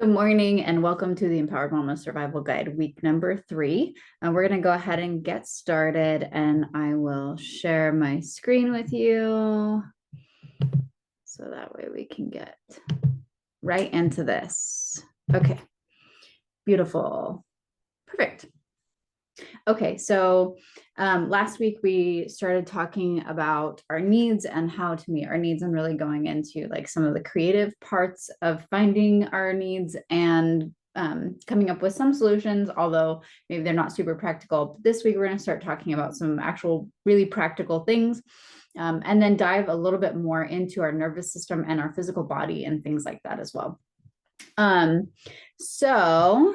Good morning and welcome to the Empowered Wellness Survival Guide, week number 3. We're going to go ahead and get started, and I will share my screen with you so that way we can get right into this. Okay, beautiful. Perfect. Okay, so last week we started talking about our needs and how to meet our needs, and really going into like some of the creative parts of finding our needs and coming up with some solutions, although maybe they're not super practical. But this week we're going to start talking about some actual really practical things, and then dive a little bit more into our nervous system and our physical body and things like that as well. So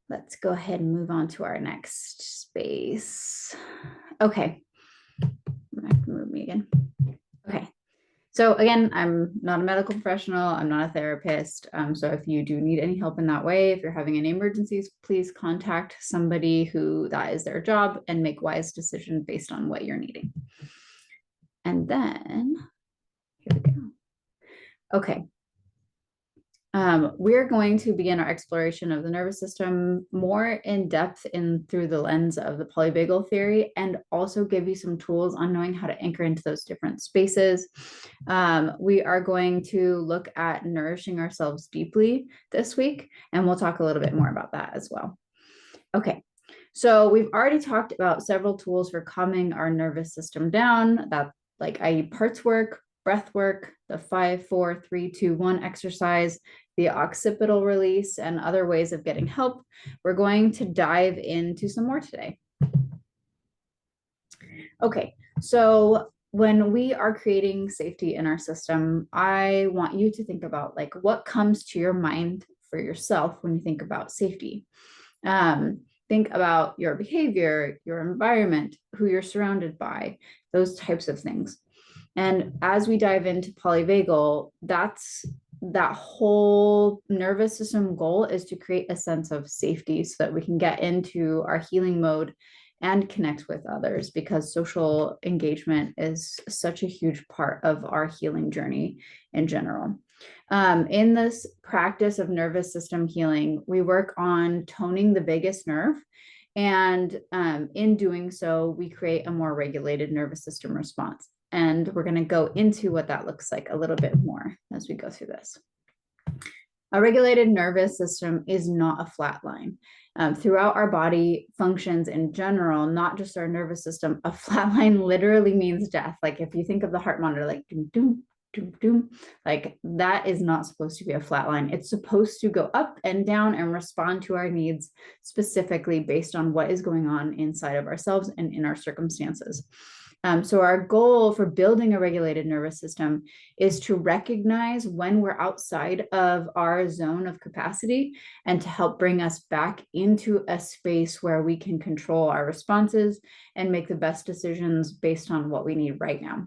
let's go ahead and move on to our next space. Okay. I have to move me again. Okay. So again, I'm not a medical professional. I'm not a therapist. So if you do need any help in that way, if you're having any emergencies, please contact somebody who that is their job and make wise decisions based on what you're needing. And then, here we go. Okay. We're going to begin our exploration of the nervous system more in depth through the lens of the polyvagal theory, and also give you some tools on knowing how to anchor into those different spaces. We are going to look at nourishing ourselves deeply this week, and we'll talk a little bit more about that as well. Okay. So we've already talked about several tools for calming our nervous system down, that like i.e. parts work, breath work, the 5, 4, 3, 2, 1 exercise, the occipital release, and other ways of getting help. We're going to dive into some more today. Okay, so when we are creating safety in our system, I want you to think about like what comes to your mind for yourself when you think about safety. Think about your behavior, your environment, who you're surrounded by, those types of things. And as we dive into polyvagal, that whole nervous system goal is to create a sense of safety so that we can get into our healing mode and connect with others, because social engagement is such a huge part of our healing journey in general. In this practice of nervous system healing, we work on toning the vagus nerve. And in doing so, we create a more regulated nervous system response. And we're going to go into what that looks like a little bit more as we go through this. A regulated nervous system is not a flat line. Throughout our body functions in general, not just our nervous system, a flat line literally means death. Like if you think of the heart monitor, like doom, doom, doom, doom, like that is not supposed to be a flat line. It's supposed to go up and down and respond to our needs specifically based on what is going on inside of ourselves and in our circumstances. So our goal for building a regulated nervous system is to recognize when we're outside of our zone of capacity and to help bring us back into a space where we can control our responses and make the best decisions based on what we need right now.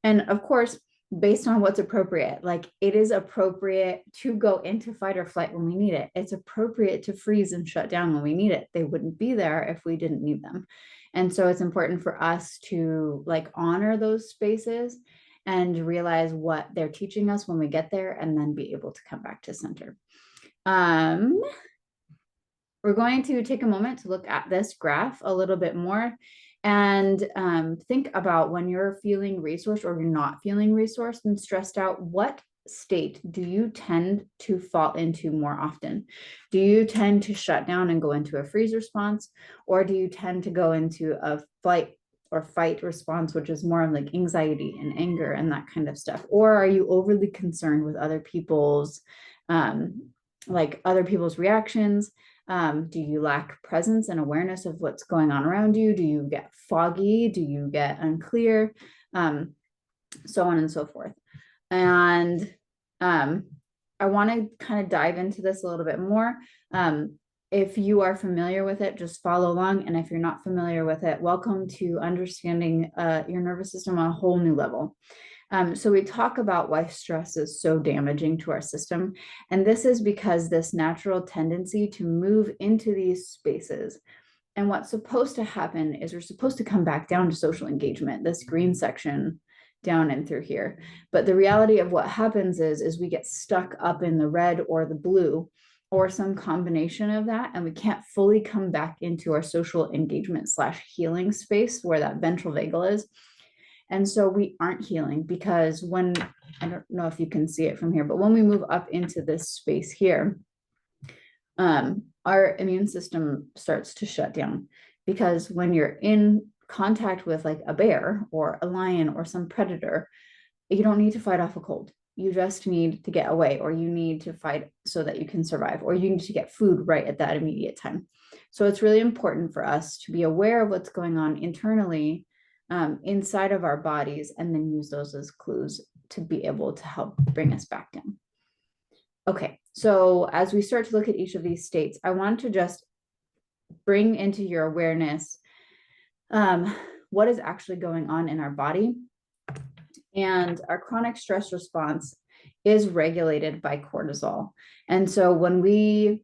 And of course, based on what's appropriate, like it is appropriate to go into fight or flight when we need it. It's appropriate to freeze and shut down when we need it. They wouldn't be there if we didn't need them. And so it's important for us to like honor those spaces and realize what they're teaching us when we get there, and then be able to come back to center. We're going to take a moment to look at this graph a little bit more and think about when you're feeling resourced or you're not feeling resourced and stressed out, what state do you tend to fall into more often? Do you tend to shut down and go into a freeze response, or do you tend to go into a flight or fight response, which is more of like anxiety and anger and that kind of stuff? Or are you overly concerned with other people's reactions? Do you lack presence and awareness of what's going on around you? Do you get foggy? Do you get unclear? So on and so forth. And I want to kind of dive into this a little bit more. If you are familiar with it, just follow along. And if you're not familiar with it, welcome to understanding your nervous system on a whole new level. So we talk about why stress is so damaging to our system. And this is because this natural tendency to move into these spaces. And what's supposed to happen is we're supposed to come back down to social engagement, this green section down and through here. But the reality of what happens is we get stuck up in the red or the blue or some combination of that, and we can't fully come back into our social engagement / healing space where that ventral vagal is. And so we aren't healing, because when, I don't know if you can see it from here, but when we move up into this space here, our immune system starts to shut down, because when you're in contact with like a bear or a lion or some predator, you don't need to fight off a cold. You just need to get away, or you need to fight so that you can survive, or you need to get food right at that immediate time. So it's really important for us to be aware of what's going on internally, inside of our bodies, and then use those as clues to be able to help bring us back down. Okay, so as we start to look at each of these states, I want to just bring into your awareness what is actually going on in our body. And our chronic stress response is regulated by cortisol. And so when we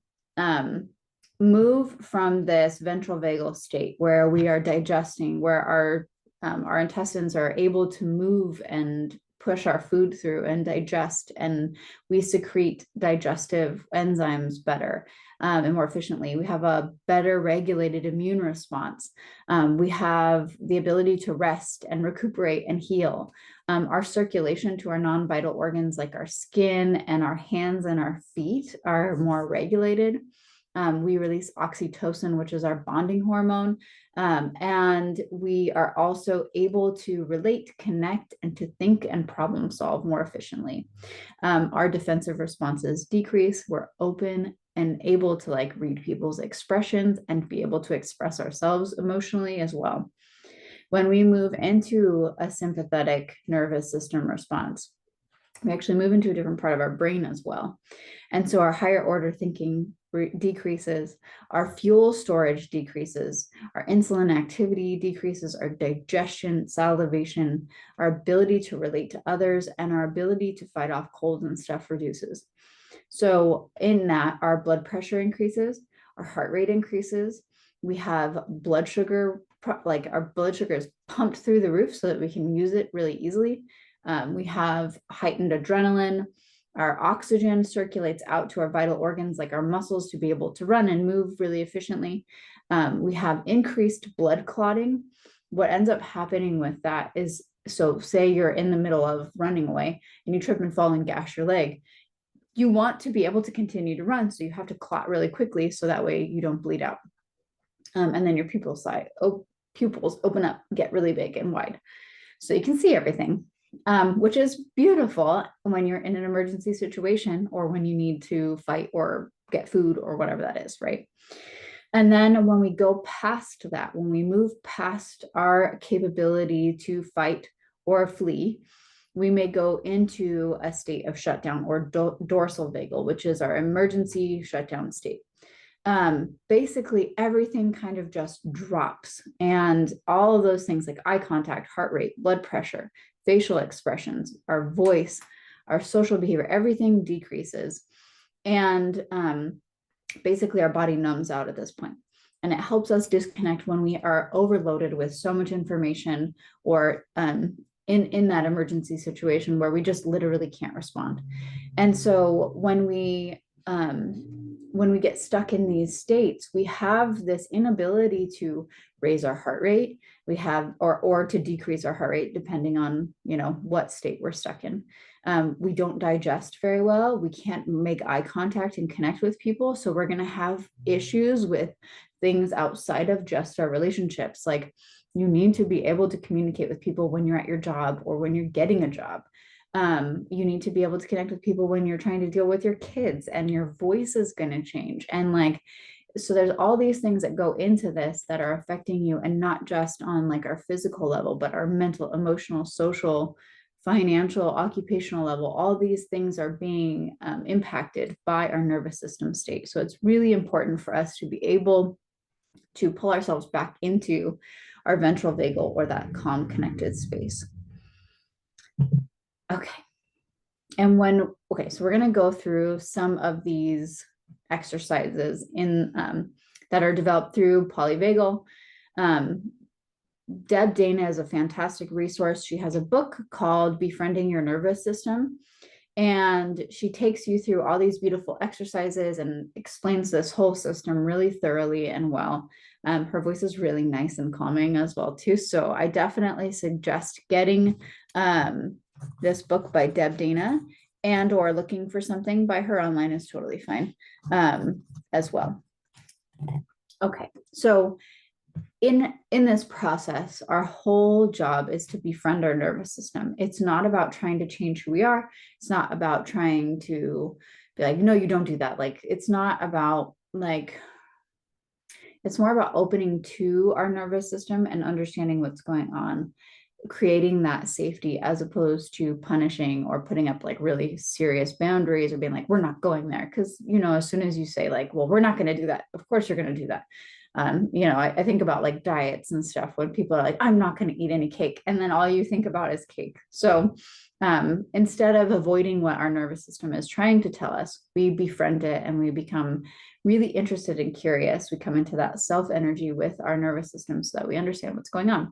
move from this ventral vagal state where we are digesting, where our intestines are able to move and push our food through and digest, and we secrete digestive enzymes better and more efficiently. We have a better regulated immune response. We have the ability to rest and recuperate and heal. Our circulation to our non-vital organs like our skin and our hands and our feet are more regulated. We release oxytocin, which is our bonding hormone. And we are also able to relate, connect, and to think and problem solve more efficiently. Our defensive responses decrease. We're open and able to like read people's expressions and be able to express ourselves emotionally as well. When we move into a sympathetic nervous system response, we actually move into a different part of our brain as well. And so our higher order thinking decreases, our fuel storage decreases, our insulin activity decreases, our digestion, salivation, our ability to relate to others, and our ability to fight off colds and stuff reduces. So in that, our blood pressure increases, our heart rate increases, we have blood sugar, like our blood sugar is pumped through the roof so that we can use it really easily. We have heightened adrenaline. Our oxygen circulates out to our vital organs like our muscles to be able to run and move really efficiently. We have increased blood clotting. What ends up happening with that is, so say you're in the middle of running away and you trip and fall and gash your leg. You want to be able to continue to run, so you have to clot really quickly so that way you don't bleed out. And then your pupils open up, get really big and wide, so you can see everything. Which is beautiful when you're in an emergency situation or when you need to fight or get food or whatever that is, right? And then when we go past that, when we move past our capability to fight or flee, we may go into a state of shutdown or dorsal vagal, which is our emergency shutdown state. Basically everything kind of just drops, and all of those things like eye contact, heart rate, blood pressure, facial expressions, our voice, our social behavior, everything decreases. And basically our body numbs out at this point. And it helps us disconnect when we are overloaded with so much information, or in that emergency situation where we just literally can't respond. And so when we get stuck in these states, we have this inability to raise our heart rate. We have, or to decrease our heart rate, depending on, what state we're stuck in. We don't digest very well. We can't make eye contact and connect with people. So we're going to have issues with things outside of just our relationships. Like, you need to be able to communicate with people when you're at your job or when you're getting a job. You need to be able to connect with people when you're trying to deal with your kids, and your voice is going to change. And so there's all these things that go into this that are affecting you, and not just on like our physical level, but our mental, emotional, social, financial, occupational level. All these things are being impacted by our nervous system state. So it's really important for us to be able to pull ourselves back into our ventral vagal, or that calm, connected space. Okay. And so we're going to go through some of these exercises that are developed through polyvagal. Deb Dana is a fantastic resource. She has a book called Befriending Your Nervous System. And she takes you through all these beautiful exercises and explains this whole system really thoroughly and well. Her voice is really nice and calming as well, too. So I definitely suggest getting this book by Deb Dana, and or looking for something by her online is totally fine as well. Okay, so in this process, our whole job is to befriend our nervous system. It's not about trying to change who we are. It's not about trying to be like, no, you don't do that. Like, it's not about like, it's more about opening to our nervous system and understanding what's going on, creating that safety, as opposed to punishing or putting up like really serious boundaries or being like, we're not going there. Because, you know, as soon as you say like, well, we're not going to do that, of course you're going to do that. You know, I think about like diets and stuff when people are like, I'm not going to eat any cake. And then all you think about is cake. So instead of avoiding what our nervous system is trying to tell us, we befriend it and we become really interested and curious. We come into that self energy with our nervous system so that we understand what's going on.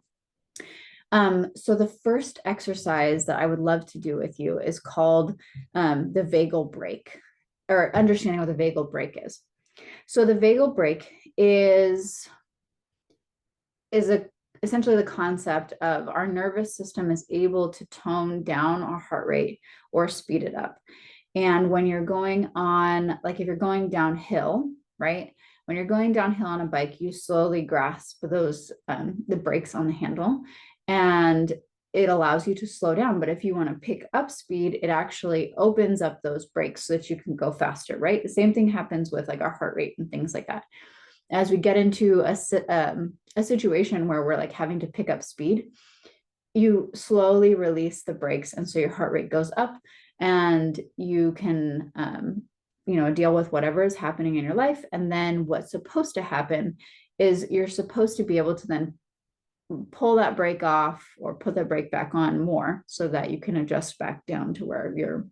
So the first exercise that I would love to do with you is called the vagal break, or understanding what the vagal break is. So the vagal break is essentially the concept of our nervous system is able to tone down our heart rate or speed it up. And when you're going on, like if you're going downhill, right? When you're going downhill on a bike, you slowly grasp those, the brakes on the handle, and it allows you to slow down. But if you want to pick up speed, it actually opens up those brakes so that you can go faster, right? The same thing happens with like our heart rate and things like that. As we get into a situation where we're like having to pick up speed, you slowly release the brakes. And so your heart rate goes up and you can, you know, deal with whatever is happening in your life. And then what's supposed to happen is you're supposed to be able to then pull that brake off or put the brake back on more so that you can adjust back down to where your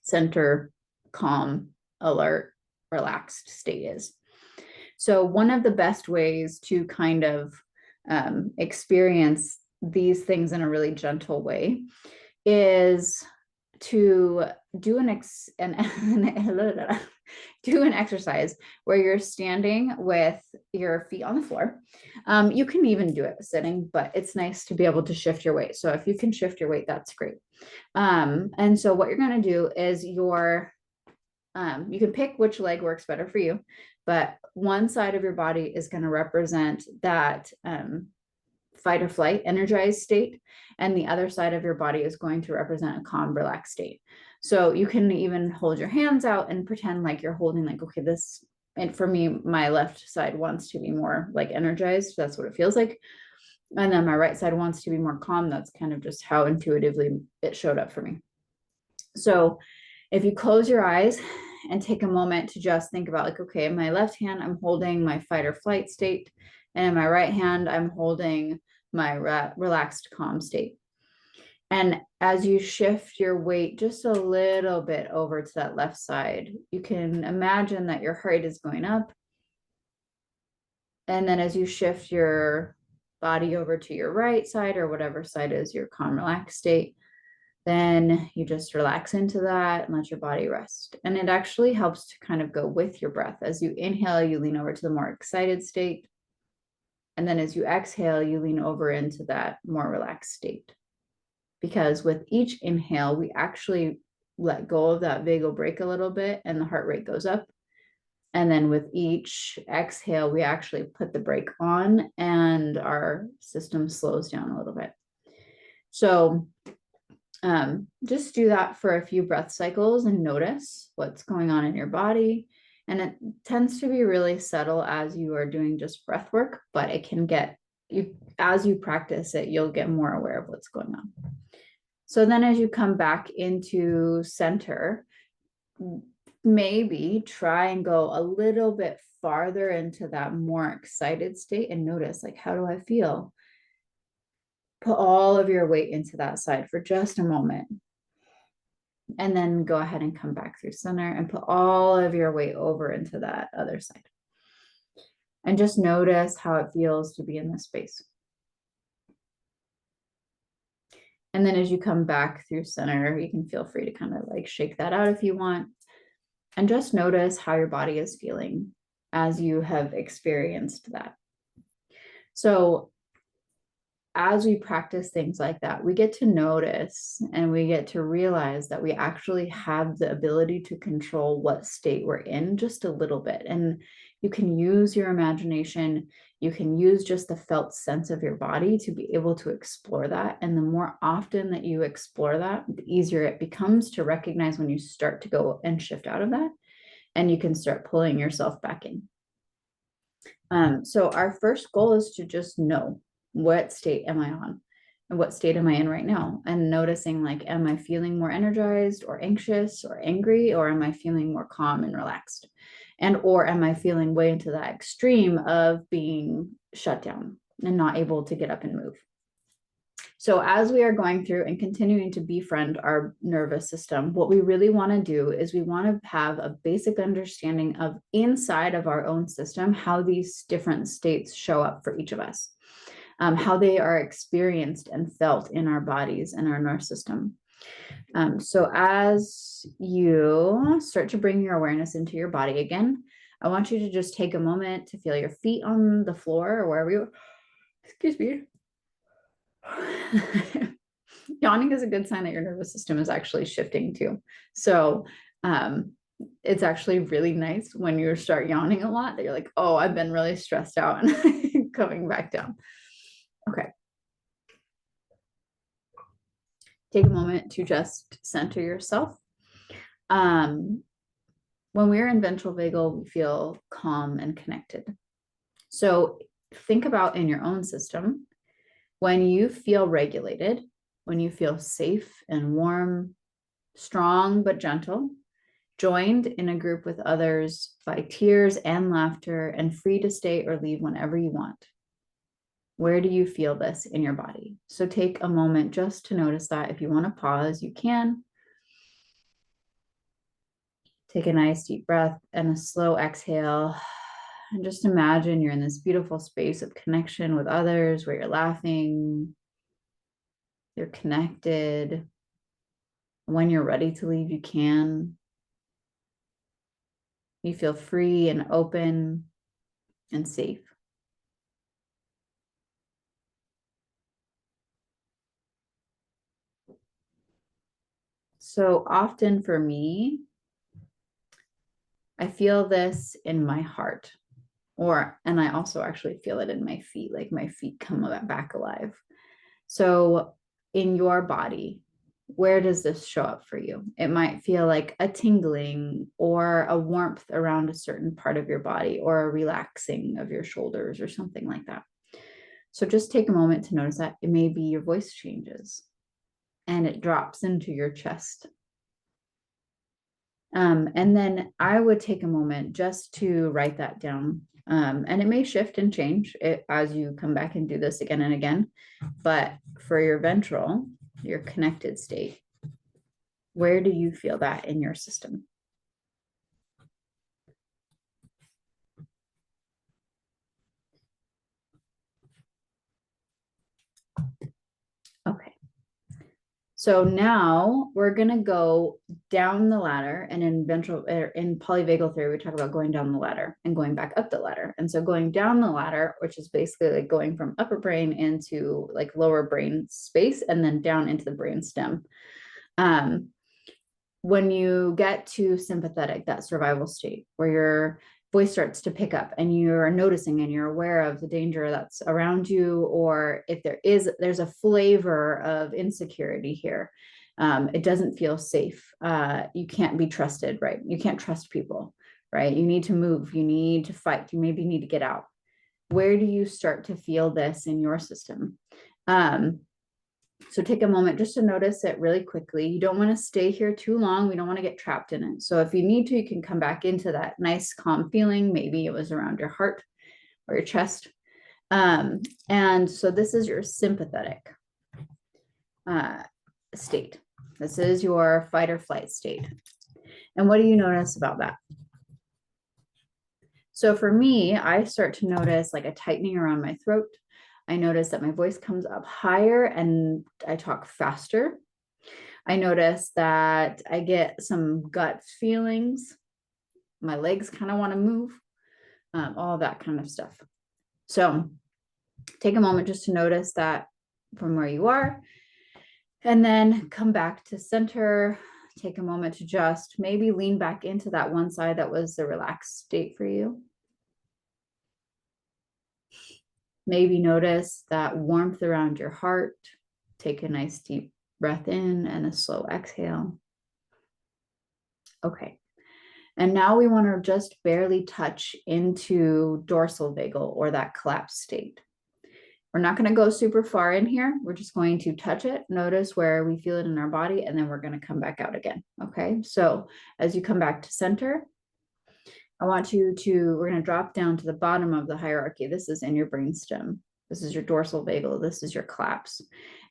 center, calm, alert, relaxed state is. So one of the best ways to kind of experience these things in a really gentle way is to do an exercise where you're standing with your feet on the floor. You can even do it sitting, but it's nice to be able to shift your weight. So if you can shift your weight, that's great. And so what you're going to do is you can pick which leg works better for you, but one side of your body is going to represent that fight or flight energized state, and the other side of your body is going to represent a calm, relaxed state. So you can even hold your hands out and pretend like you're holding like, okay, this, and for me, my left side wants to be more like energized. That's what it feels like. And then my right side wants to be more calm. That's kind of just how intuitively it showed up for me. So if you close your eyes and take a moment to just think about like, okay, in my left hand, I'm holding my fight or flight state. And in my right hand, I'm holding my relaxed, calm state. And as you shift your weight just a little bit over to that left side, you can imagine that your heart rate is going up. And then as you shift your body over to your right side, or whatever side is your calm, relaxed state, then you just relax into that and let your body rest. And it actually helps to kind of go with your breath. As you inhale, you lean over to the more excited state. And then as you exhale, you lean over into that more relaxed state. Because with each inhale, we actually let go of that vagal brake a little bit and the heart rate goes up. And then with each exhale, we actually put the brake on and our system slows down a little bit. So just do that for a few breath cycles and notice what's going on in your body. And it tends to be really subtle as you are doing just breath work, but it can get you, as you practice it, you'll get more aware of what's going on. So then as you come back into center, maybe try and go a little bit farther into that more excited state and notice, like, how do I feel? Put all of your weight into that side for just a moment. And then go ahead and come back through center and put all of your weight over into that other side. And just notice how it feels to be in this space. And then as you come back through center, you can feel free to kind of like shake that out if you want. And just notice how your body is feeling as you have experienced that. So as we practice things like that, we get to notice and we get to realize that we actually have the ability to control what state we're in just a little bit. And you can use your imagination, you can use just the felt sense of your body to be able to explore that. And the more often that you explore that, the easier it becomes to recognize when you start to go and shift out of that, and you can start pulling yourself back in. So our first goal is to just know, what state am I on and what state am I in right now? And noticing, like, am I feeling more energized or anxious or angry, or am I feeling more calm and relaxed? And, or am I feeling way into that extreme of being shut down and not able to get up and move? So as we are going through and continuing to befriend our nervous system, what we really want to do is we want to have a basic understanding of, inside of our own system, how these different states show up for each of us, how they are experienced and felt in our bodies and our nervous system. So as you start to bring your awareness into your body again, I want you to just take a moment to feel your feet on the floor or wherever you, excuse me. Yawning is a good sign that your nervous system is actually shifting too. So it's actually really nice when you start yawning a lot that you're like, oh, I've been really stressed out and coming back down. Okay. Take a moment to just center yourself. When we're in ventral vagal, we feel calm and connected. So think about in your own system, when you feel regulated, when you feel safe and warm, strong but gentle, joined in a group with others by tears and laughter, and free to stay or leave whenever you want. Where do you feel this in your body? So take a moment just to notice that. If you want to pause, you can. Take a nice deep breath and a slow exhale. And just imagine you're in this beautiful space of connection with others where you're laughing, you're connected. When you're ready to leave, you can. You feel free and open and safe. So often for me, I feel this in my heart, and I also actually feel it in my feet, like my feet come back alive. So in your body, where does this show up for you? It might feel like a tingling or a warmth around a certain part of your body, or a relaxing of your shoulders or something like that. So just take a moment to notice that. It may be your voice changes and it drops into your chest. And then I would take a moment just to write that down. And it may shift and change as you come back and do this again and again. But for your ventral, your connected state, where do you feel that in your system? Okay. So now we're going to go down the ladder, and in polyvagal theory, we talk about going down the ladder and going back up the ladder. And so going down the ladder, which is basically like going from upper brain into like lower brain space and then down into the brain stem. When you get to sympathetic, that survival state where your voice starts to pick up and you're noticing and you're aware of the danger that's around you, or if there's a flavor of insecurity here. It doesn't feel safe. You can't be trusted, right? You can't trust people, right? You need to move, you need to fight, you maybe need to get out. Where do you start to feel this in your system? So take a moment just to notice it really quickly. You don't want to stay here too long. We don't want to get trapped in it. So if you need to, you can come back into that nice calm feeling. Maybe it was around your heart or your chest. And so this is your sympathetic state. This is your fight or flight state. And what do you notice about that? So for me, I start to notice like a tightening around my throat. I notice that my voice comes up higher and I talk faster. I notice that I get some gut feelings. My legs kind of want to move, all that kind of stuff. So take a moment just to notice that from where you are, and then come back to center. Take a moment to just maybe lean back into that one side that was the relaxed state for you. Maybe notice that warmth around your heart. Take a nice deep breath in and a slow exhale. Okay. And now we want to just barely touch into dorsal vagal, or that collapsed state. We're not going to go super far in here. We're just going to touch it, notice where we feel it in our body, and then we're going to come back out again. Okay. So as you come back to center, I want you to, we're going to drop down to the bottom of the hierarchy. This is in your brainstem. This is your dorsal vagal. This is your collapse.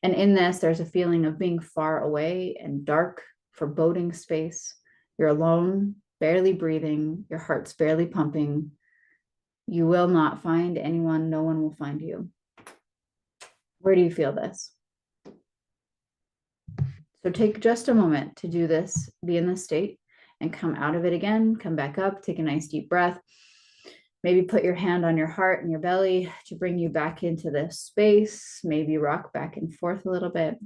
And in this, there's a feeling of being far away and dark, foreboding space. You're alone, barely breathing. Your heart's barely pumping. You will not find anyone. No one will find you. Where do you feel this? So take just a moment to do this, be in this state, and come out of it again. Come back up, take a nice deep breath. Maybe put your hand on your heart and your belly to bring you back into this space. Maybe rock back and forth a little bit.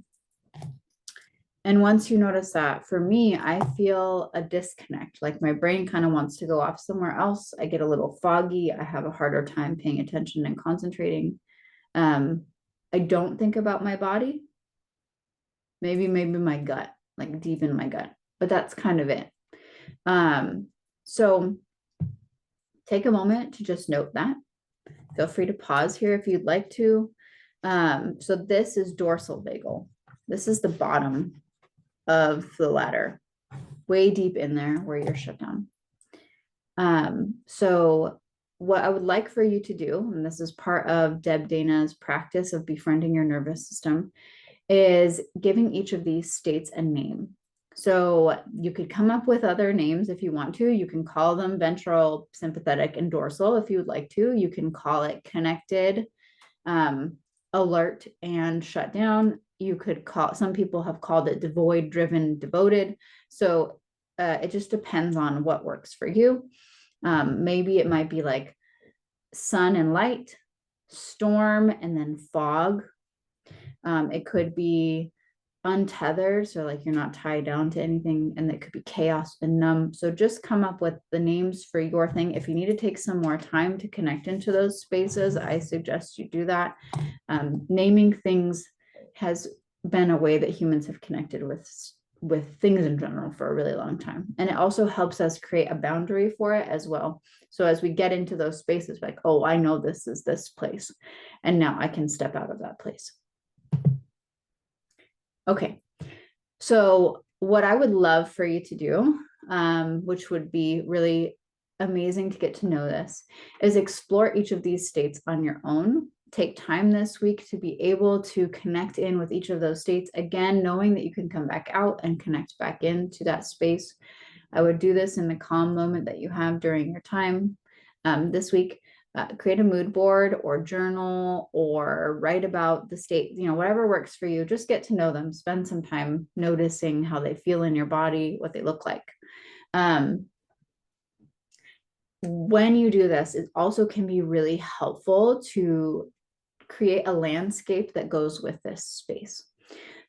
And once you notice that, for me, I feel a disconnect, like my brain kind of wants to go off somewhere else. I get a little foggy. I have a harder time paying attention and concentrating. I don't think about my body. Maybe my gut, like deep in my gut, but that's kind of it. So take a moment to just note that. Feel free to pause here if you'd like to. So this is dorsal vagal. This is the bottom of the ladder, way deep in there where you're shut down. So what I would like for you to do, and this is part of Deb Dana's practice of befriending your nervous system, is giving each of these states a name. So you could come up with other names if you want to. You can call them ventral, sympathetic, and dorsal if you would like to. You can call it connected, alert, and shut down. You could call, some people have called it devoid, driven, devoted. So it just depends on what works for you. Maybe it might be like sun and light, storm, and then fog. It could be untethered, so like you're not tied down to anything, and it could be chaos and numb. So just come up with the names for your thing. If you need to take some more time to connect into those spaces, I suggest you do that. Naming things has been a way that humans have connected with things in general for a really long time. And it also helps us create a boundary for it as well. So as we get into those spaces, like, oh, I know this is this place, and now I can step out of that place. Okay, so what I would love for you to do, which would be really amazing to get to know this, is explore each of these states on your own. Take time this week to be able to connect in with each of those states. Again, knowing that you can come back out and connect back into that space. I would do this in the calm moment that you have during your time this week. Create a mood board or journal or write about the state, whatever works for you. Just get to know them. Spend some time noticing how they feel in your body, what they look like. When you do this, it also can be really helpful to create a landscape that goes with this space.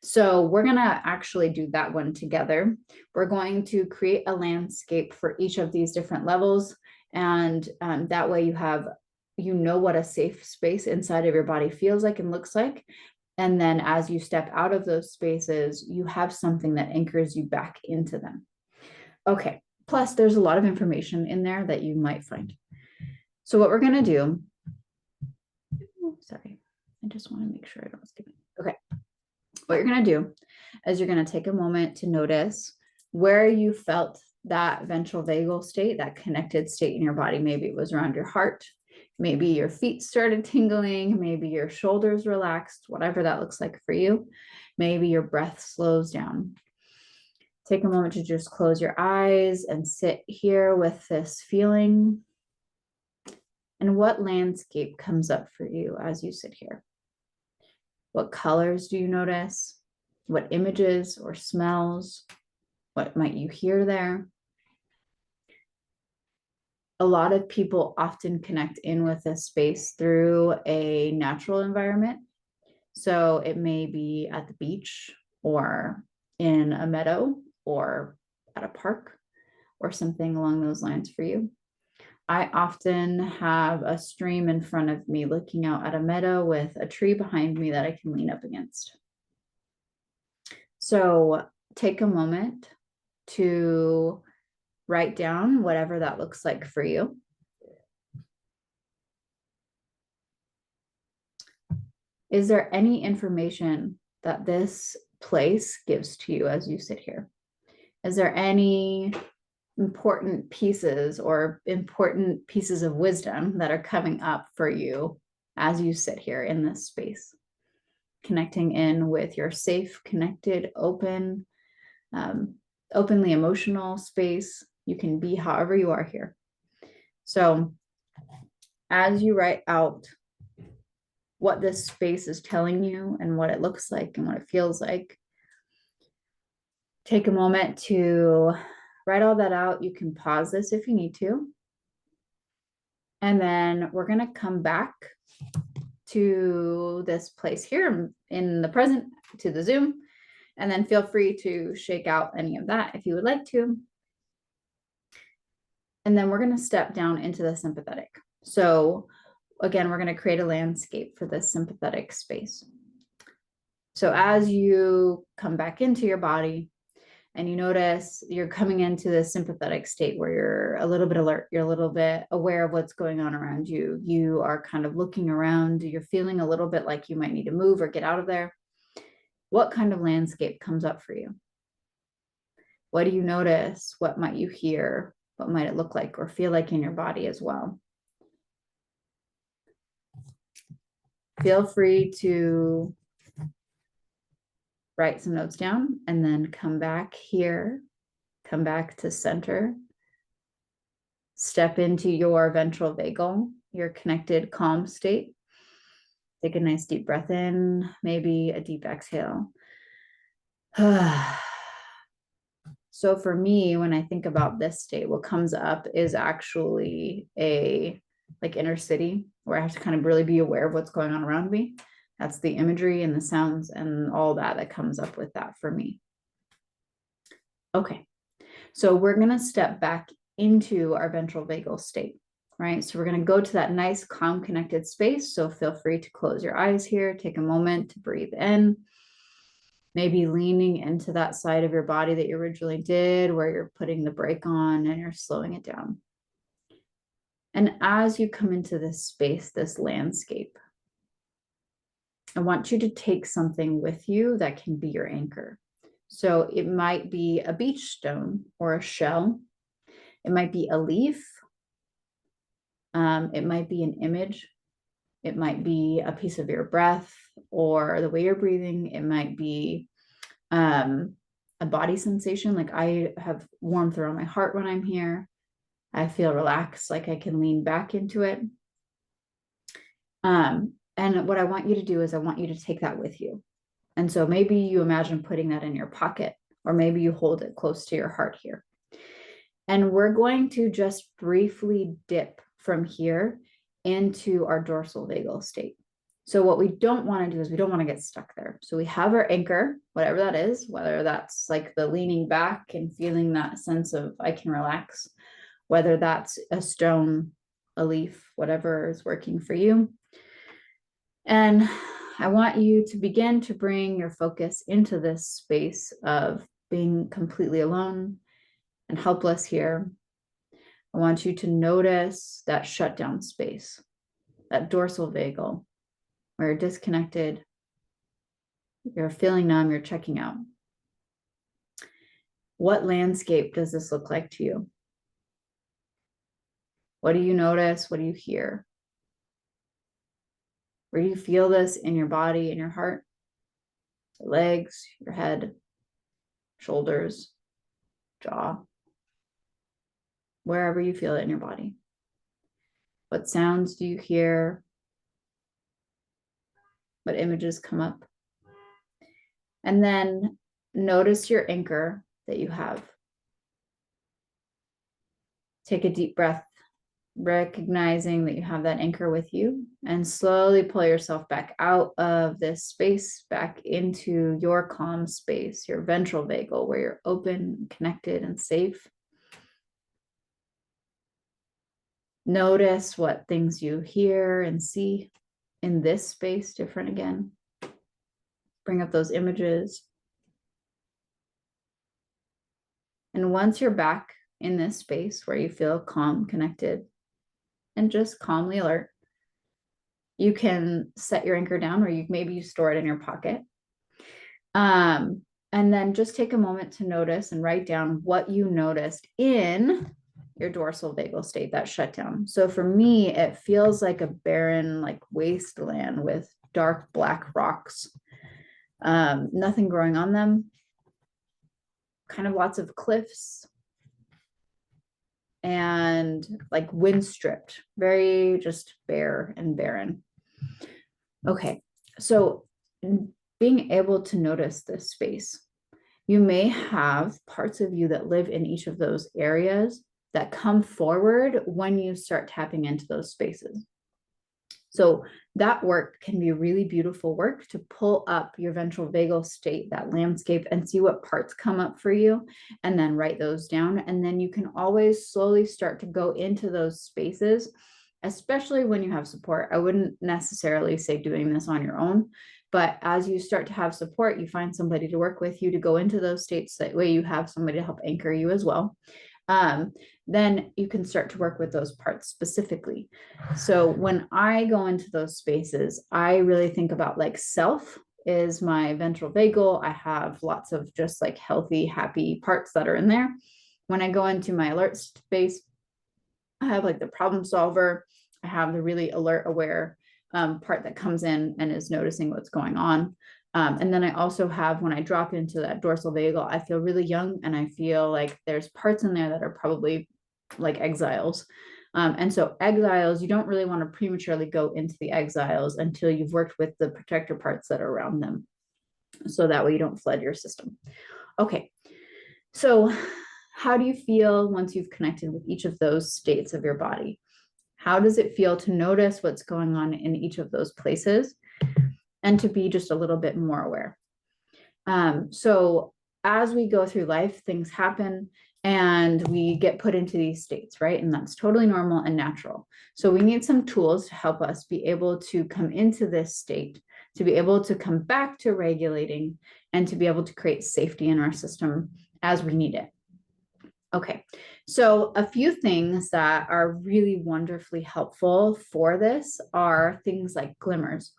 So we're going to actually do that one together. We're going to create a landscape for each of these different levels. And that way you know what a safe space inside of your body feels like and looks like. And then as you step out of those spaces, you have something that anchors you back into them. Okay. Plus, there's a lot of information in there that you might find. So what we're going to do, sorry, I just want to make sure I don't skip it. Okay. What you're going to do is you're going to take a moment to notice where you felt that ventral vagal state, that connected state in your body. Maybe it was around your heart. Maybe your feet started tingling. Maybe your shoulders relaxed, whatever that looks like for you. Maybe your breath slows down. Take a moment to just close your eyes and sit here with this feeling. And what landscape comes up for you as you sit here? What colors do you notice? What images or smells? What might you hear there? A lot of people often connect in with this space through a natural environment. So it may be at the beach or in a meadow or at a park or something along those lines for you. I often have a stream in front of me looking out at a meadow with a tree behind me that I can lean up against. So take a moment to write down whatever that looks like for you. Is there any information that this place gives to you as you sit here? Is there any important pieces or important pieces of wisdom that are coming up for you as you sit here in this space? Connecting in with your safe, connected, open, openly emotional space. You can be however you are here. So as you write out what this space is telling you and what it looks like and what it feels like, take a moment to write all that out. You can pause this if you need to. And then we're going to come back to this place here in the present, to the Zoom. And then feel free to shake out any of that if you would like to. And then we're going to step down into the sympathetic. So again, we're going to create a landscape for this sympathetic space. So as you come back into your body and you notice you're coming into the sympathetic state where you're a little bit alert, you're a little bit aware of what's going on around you. You are kind of looking around, you're feeling a little bit like you might need to move or get out of there. What kind of landscape comes up for you? What do you notice? What might you hear? What might it look like or feel like in your body as well? Feel free to write some notes down and then come back here, come back to center, step into your ventral vagal, your connected, calm state. Take a nice deep breath in, maybe a deep exhale. So for me, when I think about this state, what comes up is actually a like inner city where I have to kind of really be aware of what's going on around me. That's the imagery and the sounds and all that comes up with that for me. Okay, so we're going to step back into our ventral vagal state, right? So we're going to go to that nice, calm, connected space. So feel free to close your eyes here, take a moment to breathe in. Maybe leaning into that side of your body that you originally did, where you're putting the brake on and you're slowing it down. And as you come into this space, this landscape, I want you to take something with you that can be your anchor. So it might be a beach stone or a shell. It might be a leaf. It might be an image. It might be a piece of your breath or the way you're breathing. It might be a body sensation. Like I have warmth around my heart when I'm here. I feel relaxed, like I can lean back into it. And what I want you to do is I want you to take that with you. And so maybe you imagine putting that in your pocket, or maybe you hold it close to your heart here. And we're going to just briefly dip from here into our dorsal vagal state. So what we don't want to do is we don't want to get stuck there. So we have our anchor, whatever that is, whether that's like the leaning back and feeling that sense of I can relax, whether that's a stone, a leaf, whatever is working for you. And I want you to begin to bring your focus into this space of being completely alone and helpless here. I want you to notice that shutdown space, that dorsal vagal, where you're disconnected, you're feeling numb, you're checking out. What landscape does this look like to you? What do you notice? What do you hear? Where do you feel this in your body, in your heart? Your legs, your head, shoulders, jaw, wherever you feel it in your body. What sounds do you hear? What images come up? And then notice your anchor that you have. Take a deep breath, recognizing that you have that anchor with you, and slowly pull yourself back out of this space, back into your calm space, your ventral vagal, where you're open, connected, and safe. Notice what things you hear and see in this space different again. Bring up those images. And once you're back in this space where you feel calm, connected, and just calmly alert, you can set your anchor down, or maybe you store it in your pocket. And then just take a moment to notice and write down what you noticed in your dorsal vagal state, that shutdown. So for me, it feels like a barren, like wasteland with dark black rocks, nothing growing on them, kind of lots of cliffs, and like wind stripped, very just bare and barren. Okay, so being able to notice this space, you may have parts of you that live in each of those areas that come forward when you start tapping into those spaces. So that work can be really beautiful work to pull up your ventral vagal state, that landscape, and see what parts come up for you, and then write those down. And then you can always slowly start to go into those spaces, especially when you have support. I wouldn't necessarily say doing this on your own, but as you start to have support, you find somebody to work with you to go into those states. That way you have somebody to help anchor you as well. Then you can start to work with those parts specifically. So when I go into those spaces, I really think about like self is my ventral vagal. I have lots of just like healthy, happy parts that are in there. When I go into my alert space, I have like the problem solver. I have the really alert, aware part that comes in and is noticing what's going on. And then I also have, when I drop into that dorsal vagal, I feel really young, and I feel like there's parts in there that are probably like exiles. And so exiles, you don't really want to prematurely go into the exiles until you've worked with the protector parts that are around them. So that way you don't flood your system. Okay, so how do you feel once you've connected with each of those states of your body? How does it feel to notice what's going on in each of those places and to be just a little bit more aware? So as we go through life, things happen and we get put into these states, right? And that's totally normal and natural. So we need some tools to help us be able to come into this state, to be able to come back to regulating, and to be able to create safety in our system as we need it. Okay, so a few things that are really wonderfully helpful for this are things like glimmers.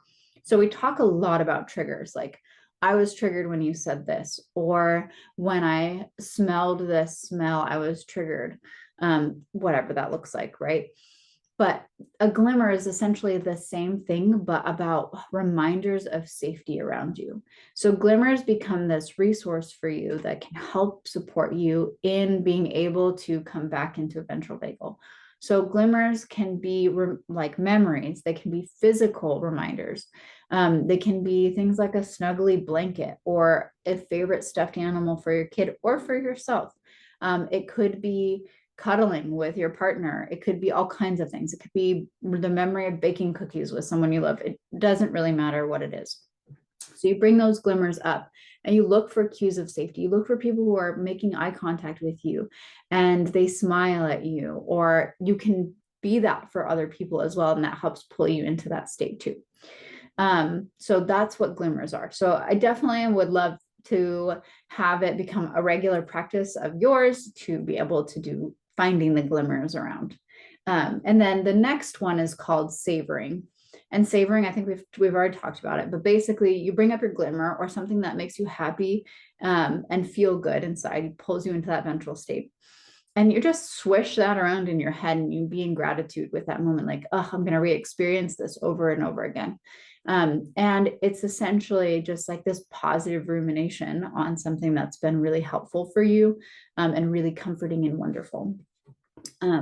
So we talk a lot about triggers, like I was triggered when you said this, or when I smelled this smell, I was triggered, whatever that looks like, right? But a glimmer is essentially the same thing, but about reminders of safety around you. So glimmers become this resource for you that can help support you in being able to come back into ventral vagal. So glimmers can be like memories. They can be physical reminders. They can be things like a snuggly blanket or a favorite stuffed animal for your kid or for yourself. It could be cuddling with your partner. It could be all kinds of things. It could be the memory of baking cookies with someone you love. It doesn't really matter what it is. So you bring those glimmers up and you look for cues of safety. You look for people who are making eye contact with you and they smile at you, or you can be that for other people as well. And that helps pull you into that state too. So that's what glimmers are. So I definitely would love to have it become a regular practice of yours to be able to do finding the glimmers around. And then the next one is called savoring. And savoring, I think we've already talked about it, but basically you bring up your glimmer or something that makes you happy and feel good inside. It pulls you into that ventral state. And you just swish that around in your head and you be in gratitude with that moment, like, oh, I'm going to re-experience this over and over again. And it's essentially just like this positive rumination on something that's been really helpful for you and really comforting and wonderful.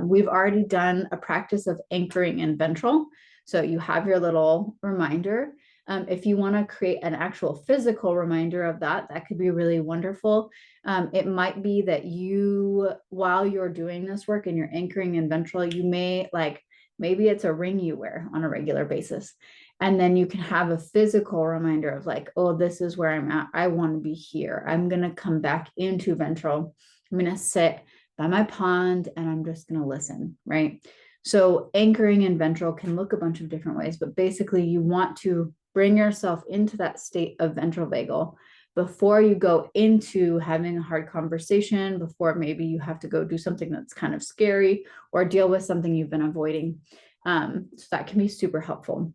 We've already done a practice of anchoring in ventral. So you have your little reminder. If you want to create an actual physical reminder of that, that could be really wonderful. It might be that you, while you're doing this work and you're anchoring in ventral, you may like, maybe it's a ring you wear on a regular basis. And then you can have a physical reminder of like, oh, this is where I'm at. I want to be here. I'm going to come back into ventral. I'm going to sit by my pond and I'm just going to listen, right? So anchoring in ventral can look a bunch of different ways, but basically you want to bring yourself into that state of ventral vagal before you go into having a hard conversation, before maybe you have to go do something that's kind of scary or deal with something you've been avoiding. So that can be super helpful.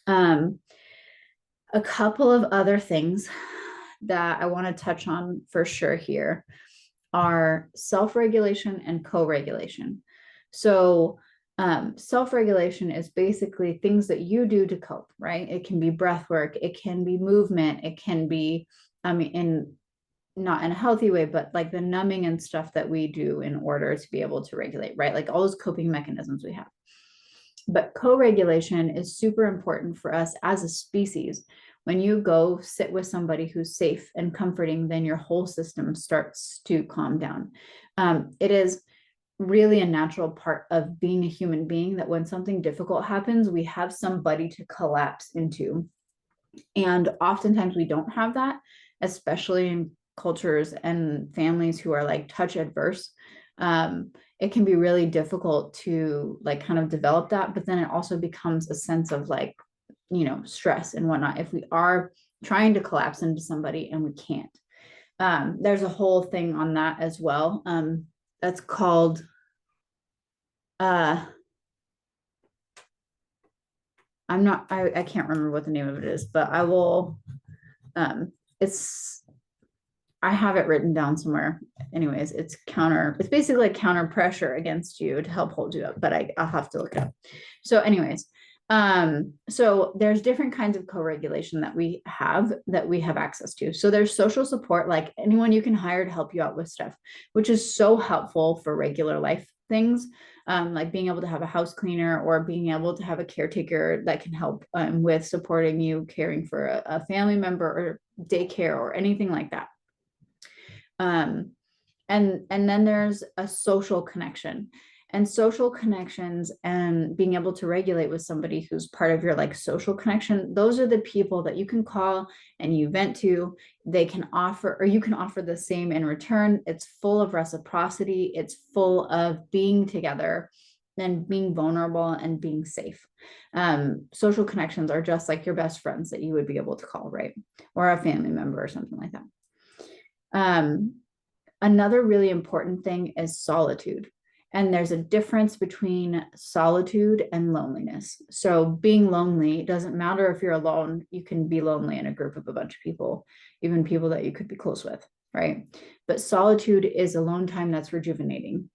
A couple of other things that I want to touch on for sure here are self-regulation and co-regulation. So self-regulation is basically things that you do to cope, right? It can be breath work, it can be movement, it can be, not in a healthy way, but like the numbing and stuff that we do in order to be able to regulate, right? Like all those coping mechanisms we have. But co-regulation is super important for us as a species. When you go sit with somebody who's safe and comforting, then your whole system starts to calm down. It is really a natural part of being a human being that when something difficult happens, we have somebody to collapse into. And oftentimes we don't have that, especially in cultures and families who are like touch adverse. It can be really difficult to like kind of develop that, but then it also becomes a sense of like, stress and whatnot if we are trying to collapse into somebody and we can't. There's a whole thing on that as well. That's called I can't remember what the name of it is, but I will I have it written down somewhere. Anyways, it's basically like counter pressure against you to help hold you up, but I'll have to look it up. So anyways, so there's different kinds of co-regulation that we have access to. So there's social support, like anyone you can hire to help you out with stuff, which is so helpful for regular life things, like being able to have a house cleaner or being able to have a caretaker that can help with supporting you, caring for a family member or daycare or anything like that. And then there's a social connection, and social connections and being able to regulate with somebody who's part of your like social connection. Those are the people that you can call and you vent to. They can offer, or you can offer the same in return. It's full of reciprocity. It's full of being together and being vulnerable and being safe. Social connections are just like your best friends that you would be able to call, right? Or a family member or something like that. Another really important thing is solitude. And there's a difference between solitude and loneliness. So being lonely, it doesn't matter if you're alone, you can be lonely in a group of a bunch of people, even people that you could be close with, right? But solitude is alone time that's rejuvenating.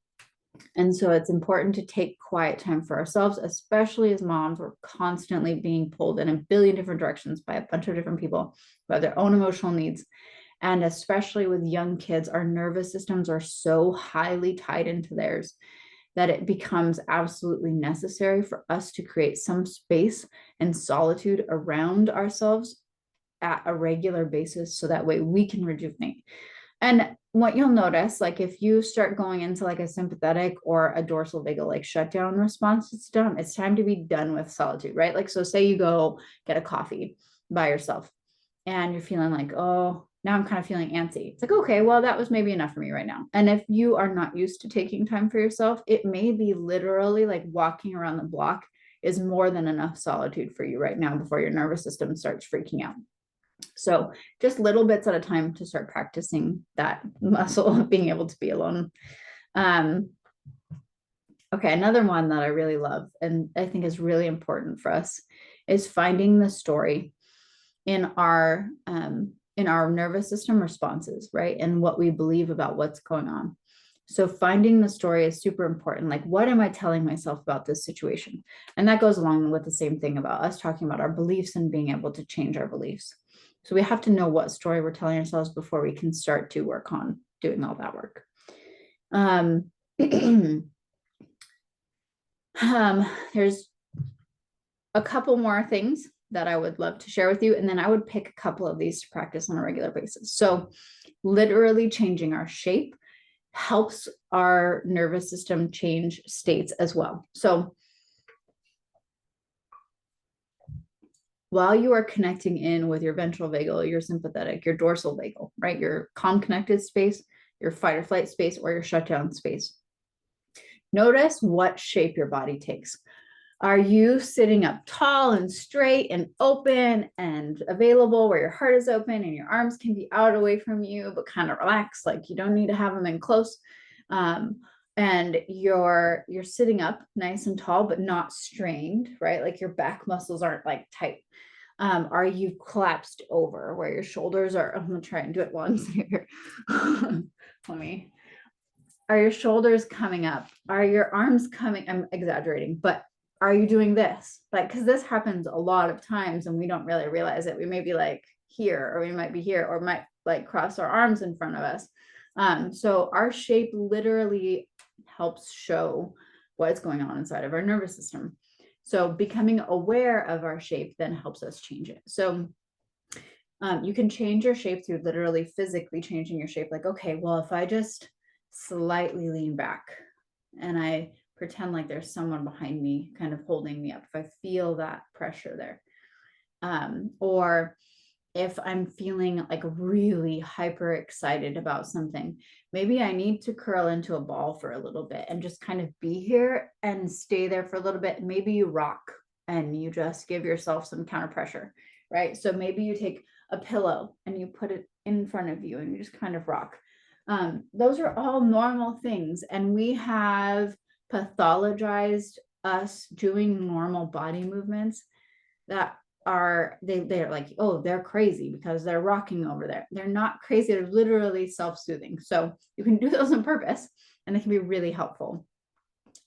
And so it's important to take quiet time for ourselves, especially as moms. We're constantly being pulled in a billion different directions by a bunch of different people who have their own emotional needs. And especially with young kids, our nervous systems are so highly tied into theirs that it becomes absolutely necessary for us to create some space and solitude around ourselves at a regular basis so that way we can rejuvenate. And what you'll notice, like if you start going into like a sympathetic or a dorsal vagal like shutdown response, it's done. It's time to be done with solitude, right? Like, so say you go get a coffee by yourself and you're feeling like, oh, now I'm kind of feeling antsy. It's like, okay, well, that was maybe enough for me right now. And if you are not used to taking time for yourself, it may be literally like walking around the block is more than enough solitude for you right now before your nervous system starts freaking out. So just little bits at a time to start practicing that muscle of being able to be alone. Okay, another one that I really love and I think is really important for us is finding the story in our nervous system responses, right? And what we believe about what's going on. So finding the story is super important. Like, what am I telling myself about this situation? And that goes along with the same thing about us talking about our beliefs and being able to change our beliefs. So we have to know what story we're telling ourselves before we can start to work on doing all that work. There's a couple more things that I would love to share with you, and then I would pick a couple of these to practice on a regular basis. So literally changing our shape helps our nervous system change states as well. So while you are connecting in with your ventral vagal, your sympathetic, your dorsal vagal, right? Your calm connected space, your fight or flight space, or your shutdown space. Notice what shape your body takes. Are you sitting up tall and straight and open and available where your heart is open and your arms can be out away from you, but kind of relaxed, like you don't need to have them in close. And you're sitting up nice and tall, but not strained, right? Like your back muscles aren't like tight. Are you collapsed over where your shoulders are? I'm gonna try and do it once here. Are your shoulders coming up? Are your arms coming? I'm exaggerating, but are you doing this? Like, because this happens a lot of times and we don't really realize it. We may be like here, or we might be here, or might like cross our arms in front of us. So our shape literally helps show what's going on inside of our nervous system. So becoming aware of our shape then helps us change it. So you can change your shape through literally physically changing your shape. Like, okay, well, if I just slightly lean back and I pretend like there's someone behind me kind of holding me up, if I feel that pressure there, or if I'm feeling like really hyper excited about something, maybe I need to curl into a ball for a little bit and just kind of be here and stay there for a little bit. Maybe you rock and you just give yourself some counter pressure, right? So maybe you take a pillow and you put it in front of you and you just kind of rock. Those are all normal things. And we have pathologized us doing normal body movements that are they're like, oh, they're crazy because they're rocking over there. They're not crazy, they're literally self-soothing. So you can do those on purpose and they can be really helpful.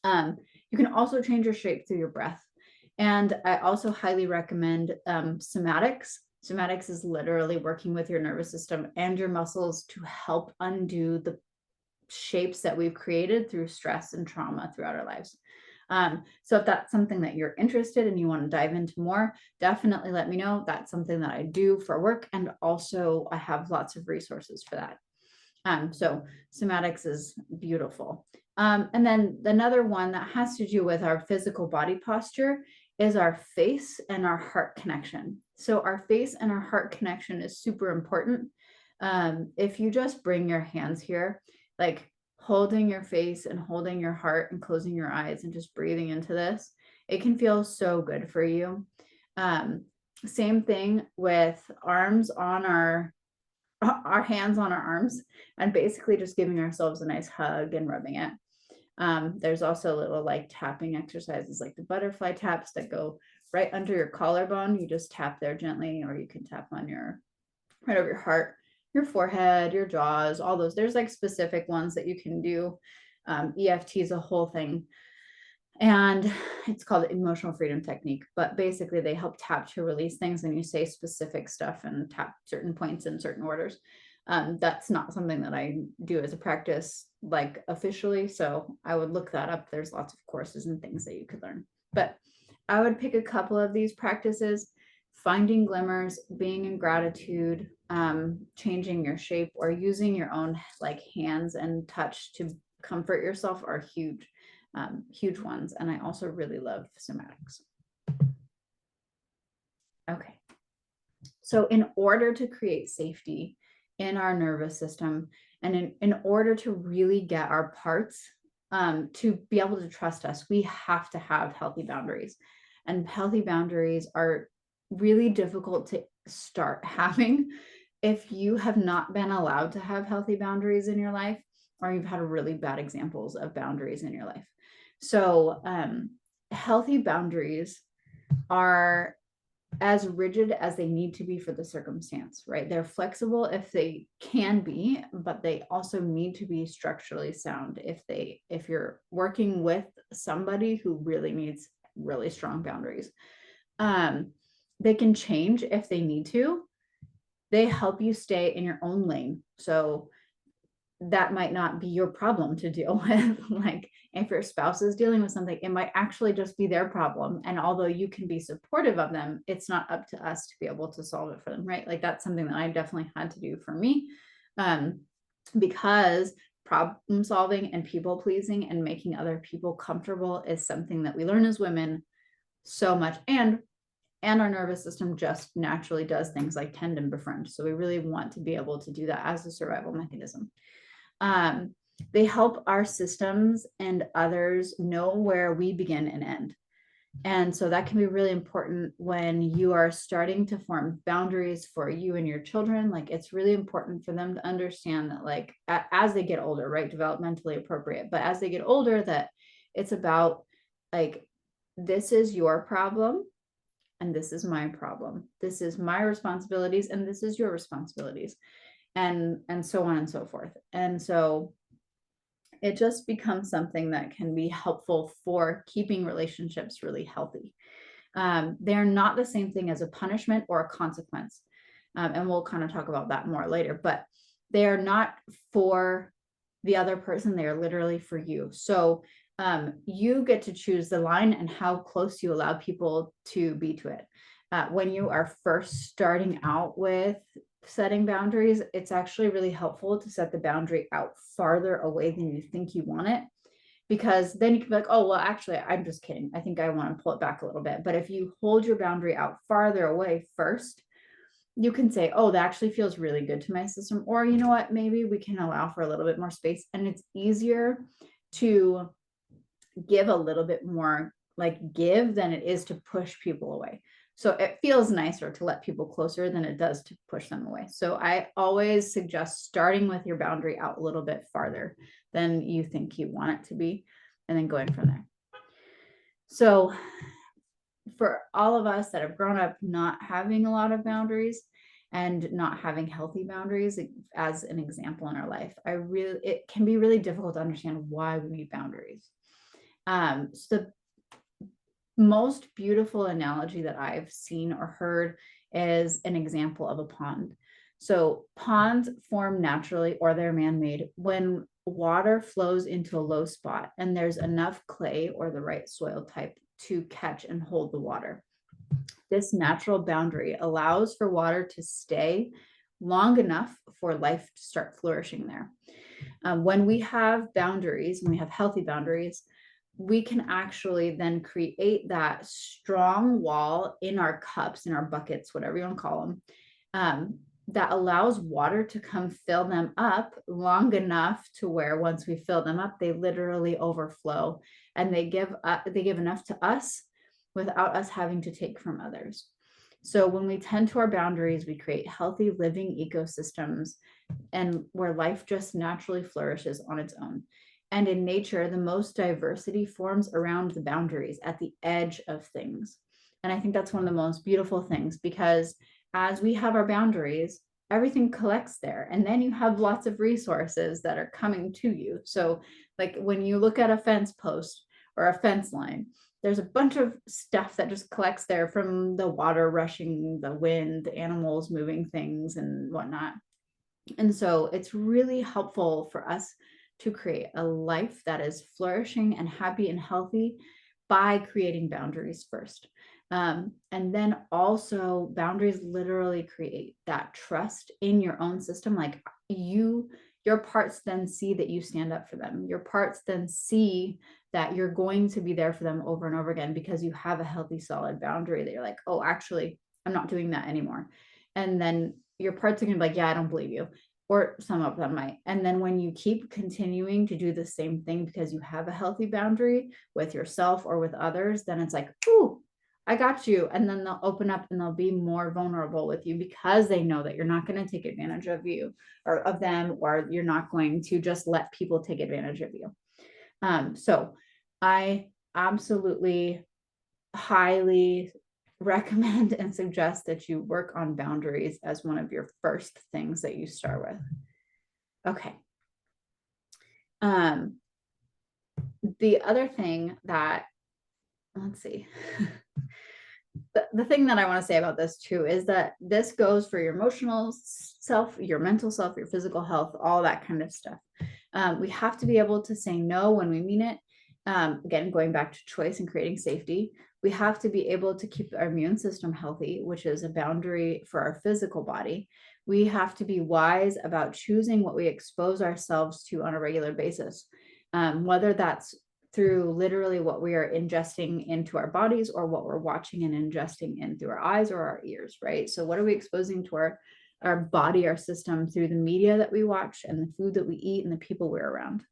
You can also change your shape through your breath. And I also highly recommend somatics. Somatics is literally working with your nervous system and your muscles to help undo the shapes that we've created through stress and trauma throughout our lives. So if that's something that you're interested in and you want to dive into more, definitely let me know. That's something that I do for work. And also I have lots of resources for that. So somatics is beautiful. And then another one that has to do with our physical body posture is our face and our heart connection. So our face and our heart connection is super important. If you just bring your hands here, like holding your face and holding your heart and closing your eyes and just breathing into this, it can feel so good for you. Same thing with arms on our hands on our arms and basically just giving ourselves a nice hug and rubbing it. There's also little like tapping exercises like the butterfly taps that go right under your collarbone. You just tap there gently, or you can tap on your right over your heart, your forehead, your jaws, all those. There's like specific ones that you can do. EFT is a whole thing. And it's called the emotional freedom technique, but basically they help tap to release things, and you say specific stuff and tap certain points in certain orders. That's not something that I do as a practice, like officially. So I would look that up. There's lots of courses and things that you could learn, but I would pick a couple of these practices: finding glimmers, being in gratitude, changing your shape, or using your own like hands and touch to comfort yourself are huge. Huge ones. And I also really love somatics. Okay. So in order to create safety in our nervous system, and in order to really get our parts to be able to trust us, we have to have healthy boundaries. And healthy boundaries are really difficult to start having if you have not been allowed to have healthy boundaries in your life, or you've had really bad examples of boundaries in your life. So healthy boundaries are as rigid as they need to be for the circumstance, right? They're flexible if they can be, but they also need to be structurally sound if you're working with somebody who really needs really strong boundaries. They can change if they need to. They help you stay in your own lane. So that might not be your problem to deal with. Like if your spouse is dealing with something, it might actually just be their problem. And although you can be supportive of them, it's not up to us to be able to solve it for them, right? Like that's something that I definitely had to do for me, because problem solving and people pleasing and making other people comfortable is something that we learn as women so much. And our nervous system just naturally does things like tend and befriend. So we really want to be able to do that as a survival mechanism. They help our systems and others know where we begin and end. And so that can be really important when you are starting to form boundaries for you and your children. Like it's really important for them to understand that, like, as they get older, right, developmentally appropriate, but as they get older, that it's about like, this is your problem and this is my problem. This is my responsibilities and this is your responsibilities, and so on and so forth. And so it just becomes something that can be helpful for keeping relationships really healthy. They're not the same thing as a punishment or a consequence. And we'll kind of talk about that more later, but they are not for the other person. They are literally for you. So you get to choose the line and how close you allow people to be to it. When you are first starting out with setting boundaries, it's actually really helpful to set the boundary out farther away than you think you want it, because then you can be like, oh, well, actually, I'm just kidding. I think I want to pull it back a little bit. But if you hold your boundary out farther away first, you can say, oh, that actually feels really good to my system. Or you know what, maybe we can allow for a little bit more space. And it's easier to give a little bit more like give than it is to push people away. So it feels nicer to let people closer than it does to push them away. So I always suggest starting with your boundary out a little bit farther than you think you want it to be, and then going from there. So for all of us that have grown up not having a lot of boundaries and not having healthy boundaries as an example in our life, it can be really difficult to understand why we need boundaries. So the most beautiful analogy that I've seen or heard is an example of a pond. So ponds form naturally, or they're man-made, when water flows into a low spot and there's enough clay or the right soil type to catch and hold the water. This natural boundary allows for water to stay long enough for life to start flourishing there. When we have boundaries, when we have healthy boundaries, we can actually then create that strong wall in our cups, in our buckets, whatever you want to call them, that allows water to come fill them up long enough to where once we fill them up, they literally overflow, and they give enough to us without us having to take from others. So when we tend to our boundaries, we create healthy living ecosystems, and where life just naturally flourishes on its own. And in nature, the most diversity forms around the boundaries, at the edge of things. And I think that's one of the most beautiful things, because as we have our boundaries, everything collects there. And then you have lots of resources that are coming to you. So like when you look at a fence post or a fence line, there's a bunch of stuff that just collects there, from the water rushing, the wind, the animals moving things and whatnot. And so it's really helpful for us to create a life that is flourishing and happy and healthy by creating boundaries first. And then also, boundaries literally create that trust in your own system. Like your parts then see that you stand up for them. Your parts then see that you're going to be there for them over and over again, because you have a healthy, solid boundary that you're like, oh, actually, I'm not doing that anymore. And then your parts are going to be like, yeah, I don't believe you. Or some of them might. And then when you keep continuing to do the same thing because you have a healthy boundary with yourself or with others, then it's like, ooh, I got you. And then they'll open up and they'll be more vulnerable with you, because they know that you're not going to take advantage of you or of them, or you're not going to just let people take advantage of you. So I absolutely highly recommend and suggest that you work on boundaries as one of your first things that you start with. Okay. The other thing that, let's see, the thing that I want to say about this too is that this goes for your emotional self, your mental self, your physical health, all that kind of stuff. We have to be able to say no when we mean it. Again, going back to choice and creating safety, we have to be able to keep our immune system healthy, which is a boundary for our physical body. We have to be wise about choosing what we expose ourselves to on a regular basis, whether that's through literally what we are ingesting into our bodies or what we're watching and ingesting in through our eyes or our ears, right? So what are we exposing to our body, our system, through the media that we watch and the food that we eat and the people we're around?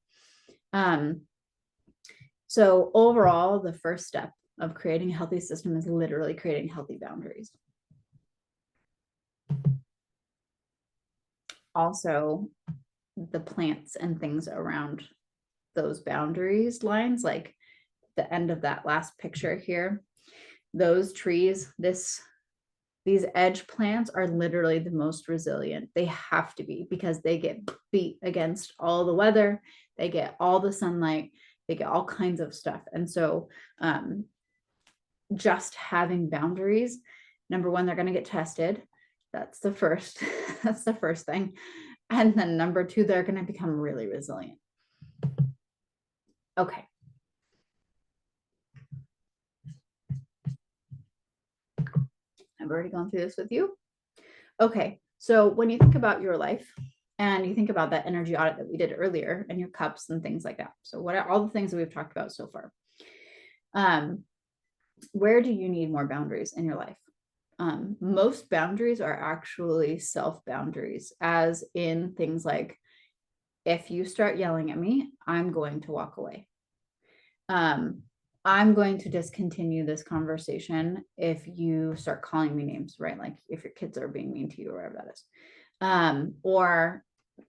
So overall, the first step of creating a healthy system is literally creating healthy boundaries. Also, the plants and things around those boundaries lines, like the end of that last picture here, those trees, these edge plants are literally the most resilient. They have to be, because they get beat against all the weather, they get all the sunlight, they get all kinds of stuff. And so just having boundaries, number one, they're going to get tested. That's the first thing. And then number two, they're going to become really resilient. Okay. I've already gone through this with you. Okay. So when you think about your life and you think about that energy audit that we did earlier and your cups and things like that. So what are all the things that we've talked about so far? Where do you need more boundaries in your life? Most boundaries are actually self boundaries, as in things like, if you start yelling at me, I'm going to walk away. I'm going to discontinue this conversation if you start calling me names, right? Like if your kids are being mean to you or whatever that is. Or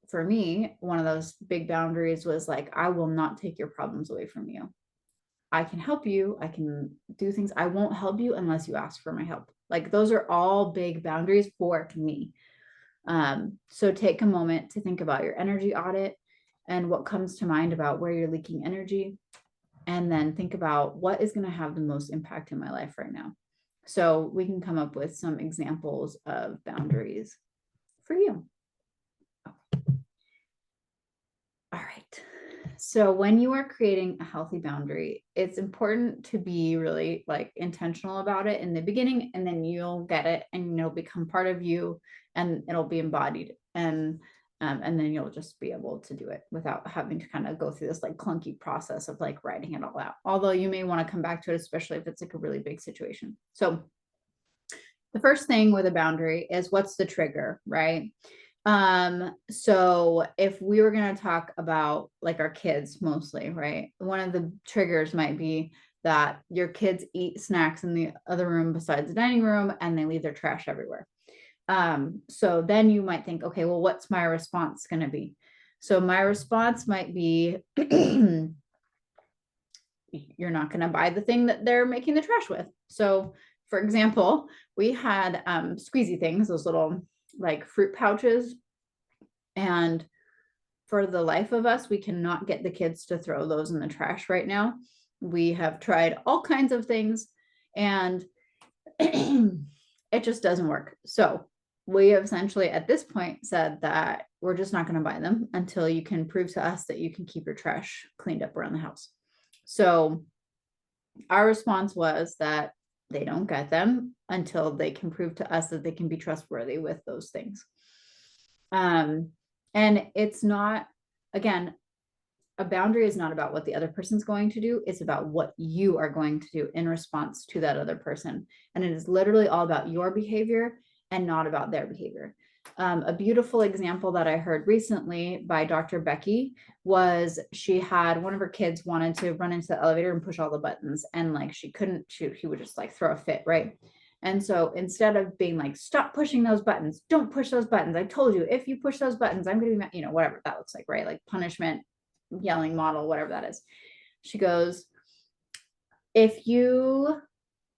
for me, one of those big boundaries was like, I will not take your problems away from you. I can help you. I can do things. I won't help you unless you ask for my help. Like those are all big boundaries for me. So take a moment to think about your energy audit and what comes to mind about where you're leaking energy. And then think about what is going to have the most impact in my life right now. So we can come up with some examples of boundaries for you. All right. So when you are creating a healthy boundary, it's important to be really like intentional about it in the beginning, and then you'll get it and it'll become part of you and it'll be embodied. And then you'll just be able to do it without having to kind of go through this like clunky process of like writing it all out. Although you may want to come back to it, especially if it's like a really big situation. So the first thing with a boundary is, what's the trigger, right? So if we were going to talk about like our kids mostly, right? One of the triggers might be that your kids eat snacks in the other room besides the dining room and they leave their trash everywhere. So then you might think, okay, well, what's my response going to be? So my response might be, you're not going to buy the thing that they're making the trash with. So for example, we had squeezy things, those little like fruit pouches. And for the life of us, we cannot get the kids to throw those in the trash right now. We have tried all kinds of things and it just doesn't work. So we have essentially at this point said that we're just not going to buy them until you can prove to us that you can keep your trash cleaned up around the house. So our response was that they don't get them until they can prove to us that they can be trustworthy with those things. And it's not, again, a boundary is not about what the other person's going to do. It's about what you are going to do in response to that other person. And it is literally all about your behavior and not about their behavior. A beautiful example that I heard recently by Dr. Becky was, she had one of her kids wanted to run into the elevator and push all the buttons, and like she couldn't shoot, he would just like throw a fit, right? And so instead of being like, stop pushing those buttons, don't push those buttons, I told you, if you push those buttons, I'm gonna be, whatever that looks like, right? Like punishment, yelling model, whatever that is. She goes, if you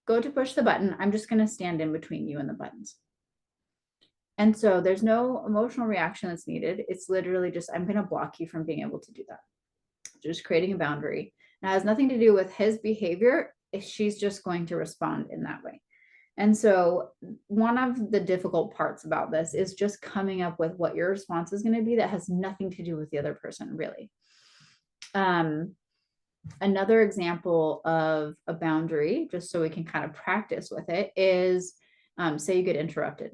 go to push the button, I'm just gonna stand in between you and the buttons. And so there's no emotional reaction that's needed. It's literally just, I'm going to block you from being able to do that. Just creating a boundary. It has nothing to do with his behavior. She's just going to respond in that way. And so one of the difficult parts about this is just coming up with what your response is going to be that has nothing to do with the other person, really. Another example of a boundary, just so we can kind of practice with it, is say you get interrupted.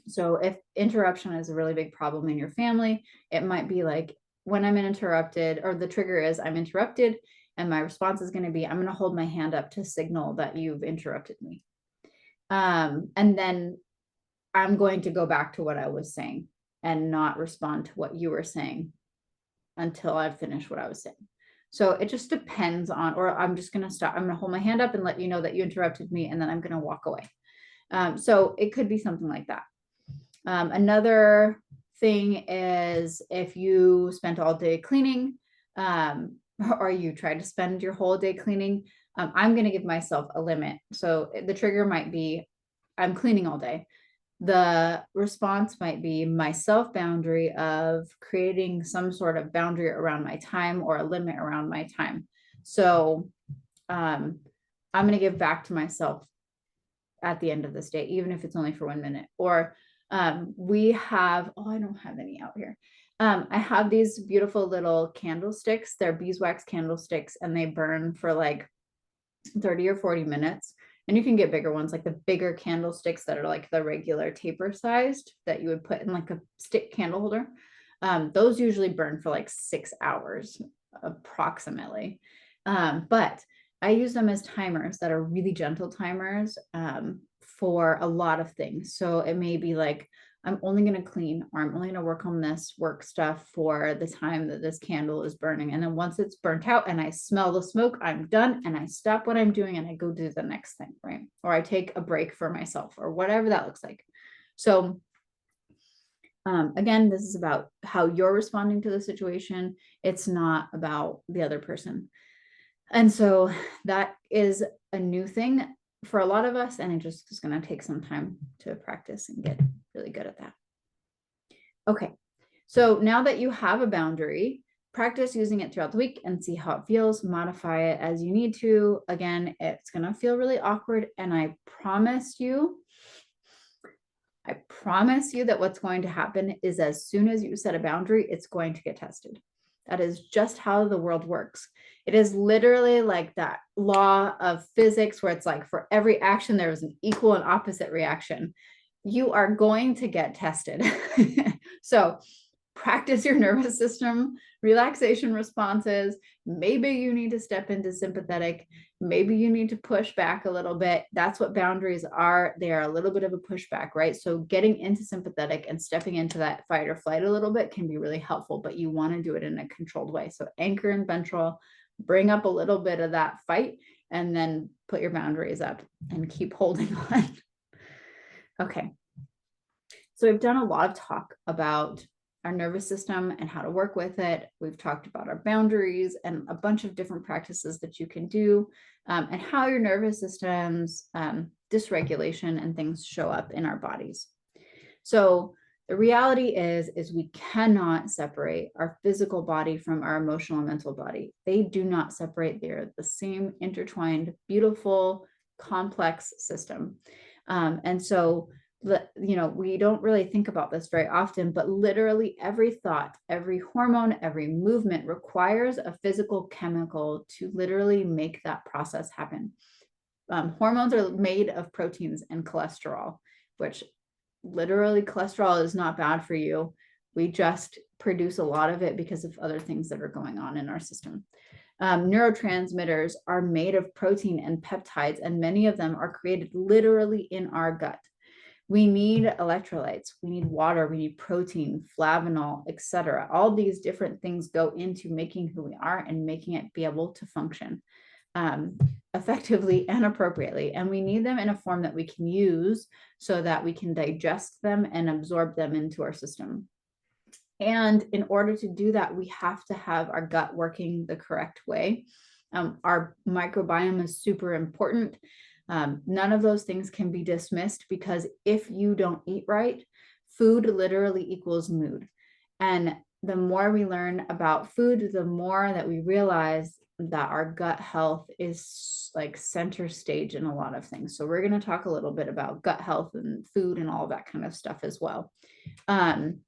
So if interruption is a really big problem in your family, it might be like, when I'm interrupted, or the trigger is I'm interrupted, and my response is going to be, I'm going to hold my hand up to signal that you've interrupted me. And then I'm going to go back to what I was saying and not respond to what you were saying until I've finished what I was saying. So it just depends on, or I'm just going to stop. I'm going to hold my hand up and let you know that you interrupted me, and then I'm going to walk away. So it could be something like that. Another thing is if you spent all day cleaning, or you tried to spend your whole day cleaning, I'm going to give myself a limit. So the trigger might be, I'm cleaning all day. The response might be my self boundary of creating some sort of boundary around my time, or a limit around my time. So I'm going to give back to myself at the end of this day, even if it's only for 1 minute. Or we have, oh, I don't have any out here. I have these beautiful little candlesticks. They're beeswax candlesticks, and they burn for like 30 or 40 minutes. And you can get bigger ones, like the bigger candlesticks that are like the regular taper sized that you would put in like a stick candle holder. Those usually burn for like 6 hours approximately. But I use them as timers that are really gentle timers for a lot of things. So it may be like, I'm only going to clean, or I'm only going to work on this work stuff for the time that this candle is burning. And then once it's burnt out and I smell the smoke, I'm done, and I stop what I'm doing and I go do the next thing, right? Or I take a break for myself, or whatever that looks like. So again, this is about how you're responding to the situation. It's not about the other person. And so that is a new thing for a lot of us, and it just is going to take some time to practice and get really good at that. Okay, so now that you have a boundary, practice using it throughout the week and see how it feels. Modify it as you need to. Again, it's going to feel really awkward, and I promise you that what's going to happen is, as soon as you set a boundary, it's going to get tested. That is just how the world works. It is literally like that law of physics where it's like, for every action, there is an equal and opposite reaction. You are going to get tested. So practice your nervous system relaxation responses. Maybe you need to step into sympathetic. Maybe you need to push back a little bit. That's what boundaries are. They are a little bit of a pushback, right? So getting into sympathetic and stepping into that fight or flight a little bit can be really helpful, but you want to do it in a controlled way. So anchor in ventral, bring up a little bit of that fight, and then put your boundaries up and keep holding on. Okay. So we've done a lot of talk about our nervous system and how to work with it. We've talked about our boundaries and a bunch of different practices that you can do, and how your nervous system's dysregulation and things show up in our bodies. So the reality is we cannot separate our physical body from our emotional and mental body. They do not separate. They're the same intertwined, beautiful, complex system. And so we don't really think about this very often, but literally every thought, every hormone, every movement requires a physical chemical to literally make that process happen. Hormones are made of proteins and cholesterol, which literally cholesterol is not bad for you. We just produce a lot of it because of other things that are going on in our system. Neurotransmitters are made of protein and peptides, and many of them are created literally in our gut. We need electrolytes, we need water, we need protein, flavanol, etc. All these different things go into making who we are and making it be able to function effectively and appropriately. And we need them in a form that we can use so that we can digest them and absorb them into our system. And in order to do that, we have to have our gut working the correct way. Our microbiome is super important. None of those things can be dismissed, because if you don't eat right, food literally equals mood. And the more we learn about food, the more that we realize that our gut health is like center stage in a lot of things. So we're going to talk a little bit about gut health and food and all that kind of stuff as well. And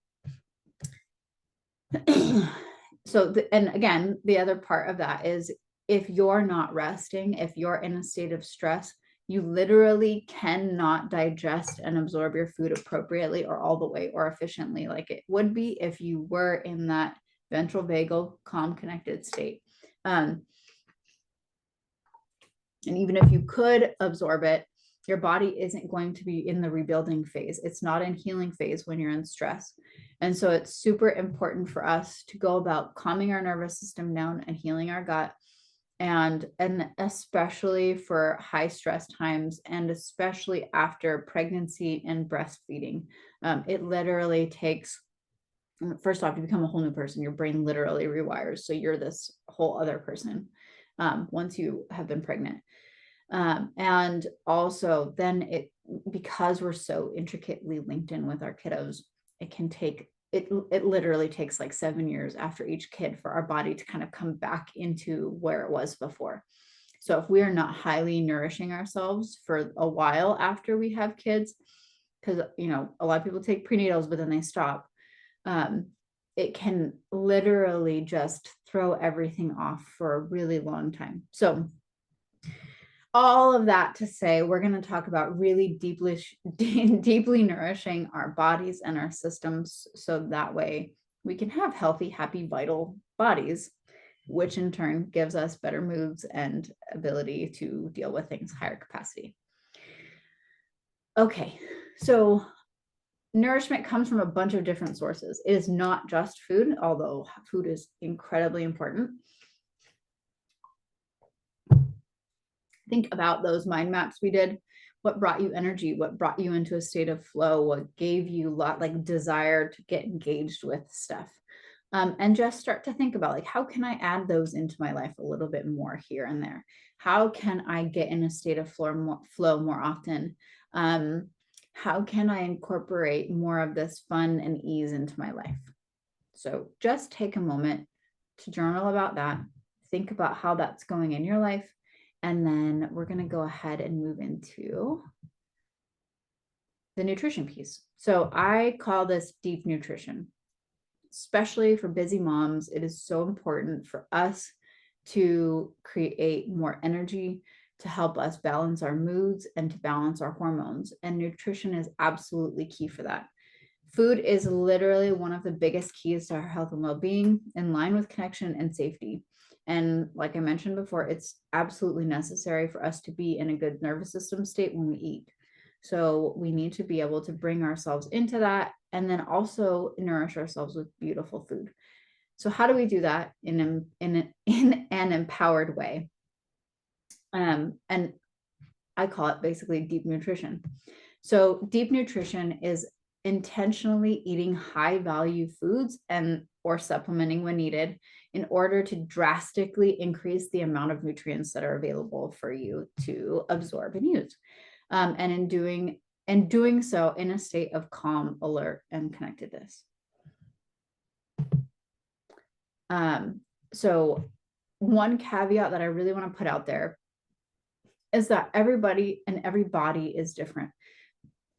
again, the other part of that is if you're not resting, if you're in a state of stress, you literally cannot digest and absorb your food appropriately or all the way or efficiently like it would be if you were in that ventral vagal calm connected state. And even if you could absorb it, your body isn't going to be in the rebuilding phase. It's not in healing phase when you're in stress. And so it's super important for us to go about calming our nervous system down and healing our gut. And especially for high stress times, and especially after pregnancy and breastfeeding, it literally takes, first off, you become a whole new person. Your brain literally rewires. So you're this whole other person once you have been pregnant. And also then because we're so intricately linked in with our kiddos, it literally takes like 7 years after each kid for our body to kind of come back into where it was before. So if we are not highly nourishing ourselves for a while after we have kids, because, a lot of people take prenatals, but then they stop, it can literally just throw everything off for a really long time. So all of that to say, we're going to talk about really deeply nourishing our bodies and our systems, so that way we can have healthy, happy, vital bodies, which in turn gives us better moods and ability to deal with things higher capacity. Okay, so nourishment comes from a bunch of different sources. It is not just food, although food is incredibly important. Think about those mind maps we did. What brought you energy? What brought you into a state of flow? What gave you desire to get engaged with stuff? And just start to think about how can I add those into my life a little bit more here and there? How can I get in a state of flow more often? How can I incorporate more of this fun and ease into my life? So just take a moment to journal about that. Think about how that's going in your life. And then we're going to go ahead and move into the nutrition piece. So I call this deep nutrition, especially for busy moms. It is so important for us to create more energy, to help us balance our moods and to balance our hormones. And nutrition is absolutely key for that. Food is literally one of the biggest keys to our health and well-being, in line with connection and safety. And like I mentioned before, it's absolutely necessary for us to be in a good nervous system state when we eat. So we need to be able to bring ourselves into that and then also nourish ourselves with beautiful food. So how do we do that in an empowered way? And I call it basically deep nutrition. So deep nutrition is intentionally eating high value foods or supplementing when needed in order to drastically increase the amount of nutrients that are available for you to absorb and use. And in doing so in a state of calm, alert, and connectedness. So one caveat that I really want to put out there is that everybody and every body is different.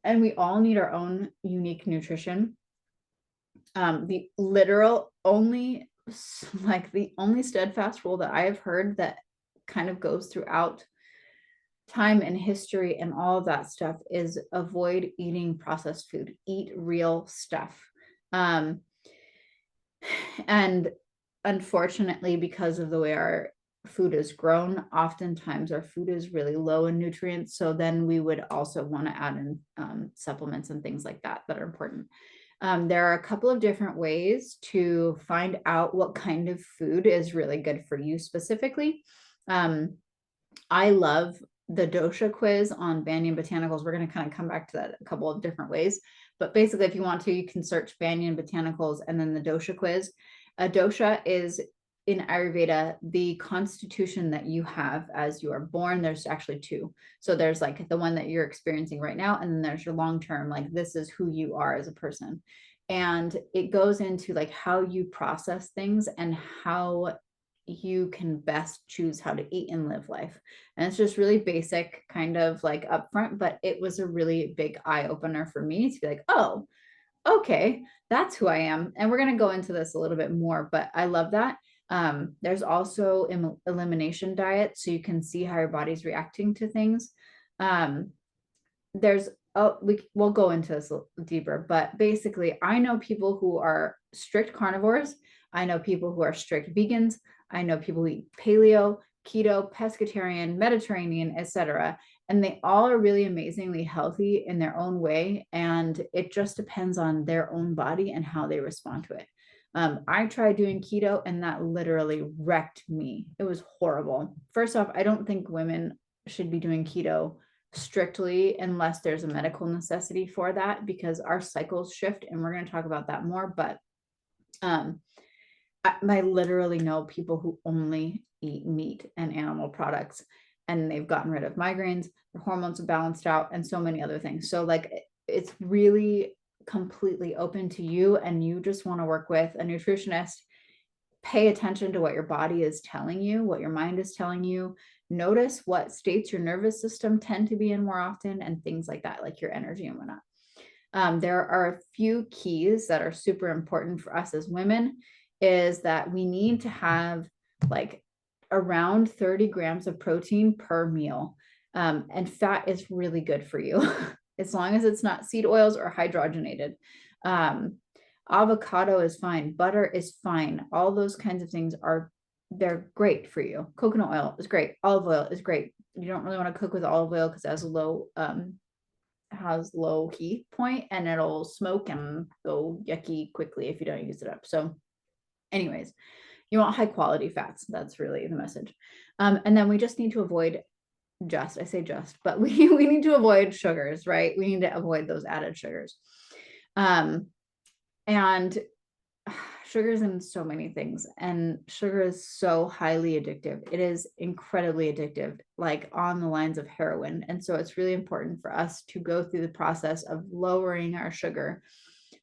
And we all need our own unique nutrition. The only steadfast rule that I have heard that kind of goes throughout time and history and all of that stuff is avoid eating processed food, eat real stuff. And unfortunately, because of the way our food is grown, oftentimes our food is really low in nutrients. So then we would also want to add in supplements and things like that are important. There are a couple of different ways to find out what kind of food is really good for you specifically. I love the dosha quiz on Banyan Botanicals. We're going to kind of come back to that a couple of different ways. But basically, if you want to, you can search Banyan Botanicals and then the dosha quiz. A dosha is, in Ayurveda, the constitution that you have as you are born. There's actually two. So there's the one that you're experiencing right now, and then there's your long-term, this is who you are as a person. And it goes into like how you process things and how you can best choose how to eat and live life. And it's just really basic, kind of like upfront, but it was a really big eye opener for me to be like, oh, okay, that's who I am. And we're going to go into this a little bit more, but I love that. There's also elimination diet, so you can see how your body's reacting to things. There's we'll go into this deeper, but basically I know people who are strict carnivores. I know people who are strict vegans. I know people who eat paleo, keto, pescatarian, Mediterranean, etc. And they all are really amazingly healthy in their own way. And it just depends on their own body and how they respond to it. I tried doing keto and that literally wrecked me. It was horrible. First off, I don't think women should be doing keto strictly unless there's a medical necessity for that, because our cycles shift, and we're going to talk about that more. But I literally know people who only eat meat and animal products, and they've gotten rid of migraines, their hormones have balanced out, and so many other things. So like it's really completely open to you, and you just want to work with a nutritionist. Pay attention to what your body is telling you, what your mind is telling you. Notice what states your nervous system tend to be in more often, and things like that, like your energy and whatnot. There are a few keys that are super important for us as women, is that we need to have like around 30 grams of protein per meal. And fat is really good for you as long as it's not seed oils or hydrogenated. Avocado is fine. Butter is fine. All those kinds of things they're great for you. Coconut oil is great. Olive oil is great. You don't really want to cook with olive oil because it has low heat point and it'll smoke and go yucky quickly if you don't use it up. So anyways, you want high quality fats. That's really the message. And then we just need to avoid but we need to avoid sugars, right? We need to avoid those added sugars. And sugar's in so many things, and sugar is so highly addictive. It is incredibly addictive, like on the lines of heroin. And so it's really important for us to go through the process of lowering our sugar.